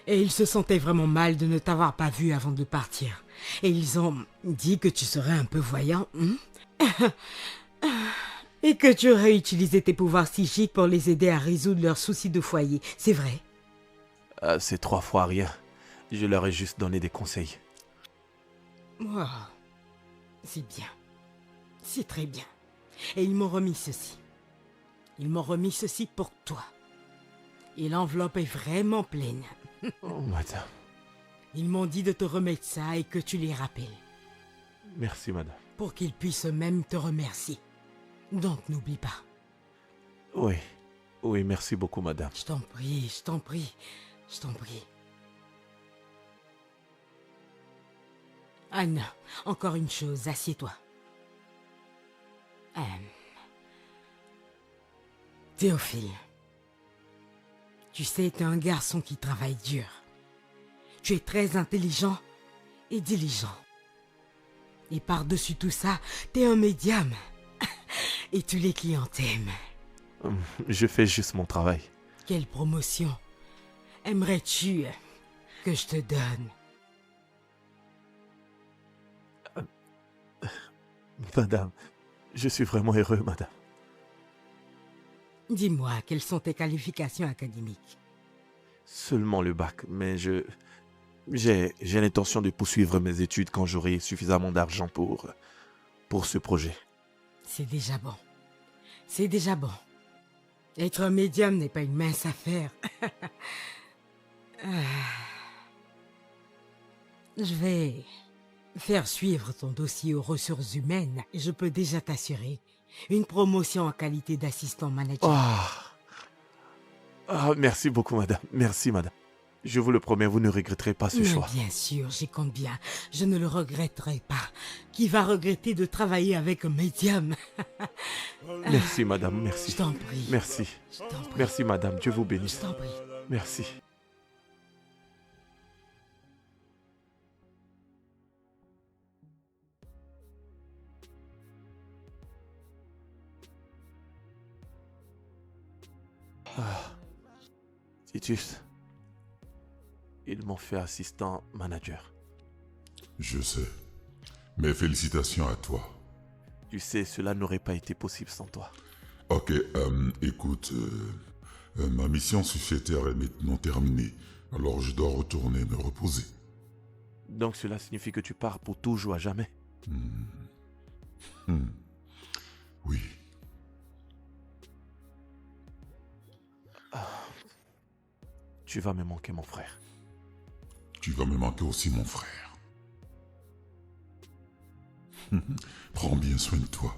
Et ils se sentaient vraiment mal de ne t'avoir pas vu avant de partir. Et ils ont dit que tu serais un peu voyant. Et que tu aurais utilisé tes pouvoirs psychiques pour les aider à résoudre leurs soucis de foyer. C'est vrai. C'est 3 fois rien. Je leur ai juste donné des conseils. Wow. C'est bien. C'est très bien. Et ils m'ont remis ceci. Ils m'ont remis ceci pour toi. Et l'enveloppe est vraiment pleine. Oh, madame. Ils m'ont dit de te remettre ça et que tu les rappelles. Merci, madame. Pour qu'ils puissent même te remercier. Donc n'oublie pas. Oui. Oui, merci beaucoup, madame. Je t'en prie, je t'en prie, je t'en prie. Anne, encore une chose, assieds-toi. Théophile, tu sais, t'es un garçon qui travaille dur. Tu es très intelligent et diligent. Et par-dessus tout ça, t'es un médium. Et tous les clients t'aiment. Je fais juste mon travail. Quelle promotion aimerais-tu que je te donne? Madame, je suis vraiment heureux, madame. Dis-moi, quelles sont tes qualifications académiques? Seulement le bac, mais j'ai l'intention de poursuivre mes études quand j'aurai suffisamment d'argent pour ce projet. C'est déjà bon. C'est déjà bon. Être un médium n'est pas une mince affaire. Je vais faire suivre ton dossier aux ressources humaines et je peux déjà t'assurer une promotion en qualité d'assistant manager. Merci beaucoup, madame. Merci, madame. Je vous le promets, vous ne regretterez pas ce Mais choix. bien sûr, j'y compte bien. Je ne le regretterai pas. Qui va regretter de travailler avec un médium? Merci, madame, merci. Je t'en prie. Merci. Je t'en prie. Merci, madame. Dieu vous bénisse. Je t'en prie. Merci. Titus, ils m'ont fait assistant manager. Je sais. Mais félicitations à toi. Tu sais, cela n'aurait pas été possible sans toi. Ok, écoute, ma mission sociétaire est maintenant terminée. Alors je dois retourner me reposer. Donc cela signifie que tu pars pour toujours à jamais? Oui. Tu vas me manquer, mon frère. Tu vas me manquer aussi, mon frère. Prends bien soin de toi.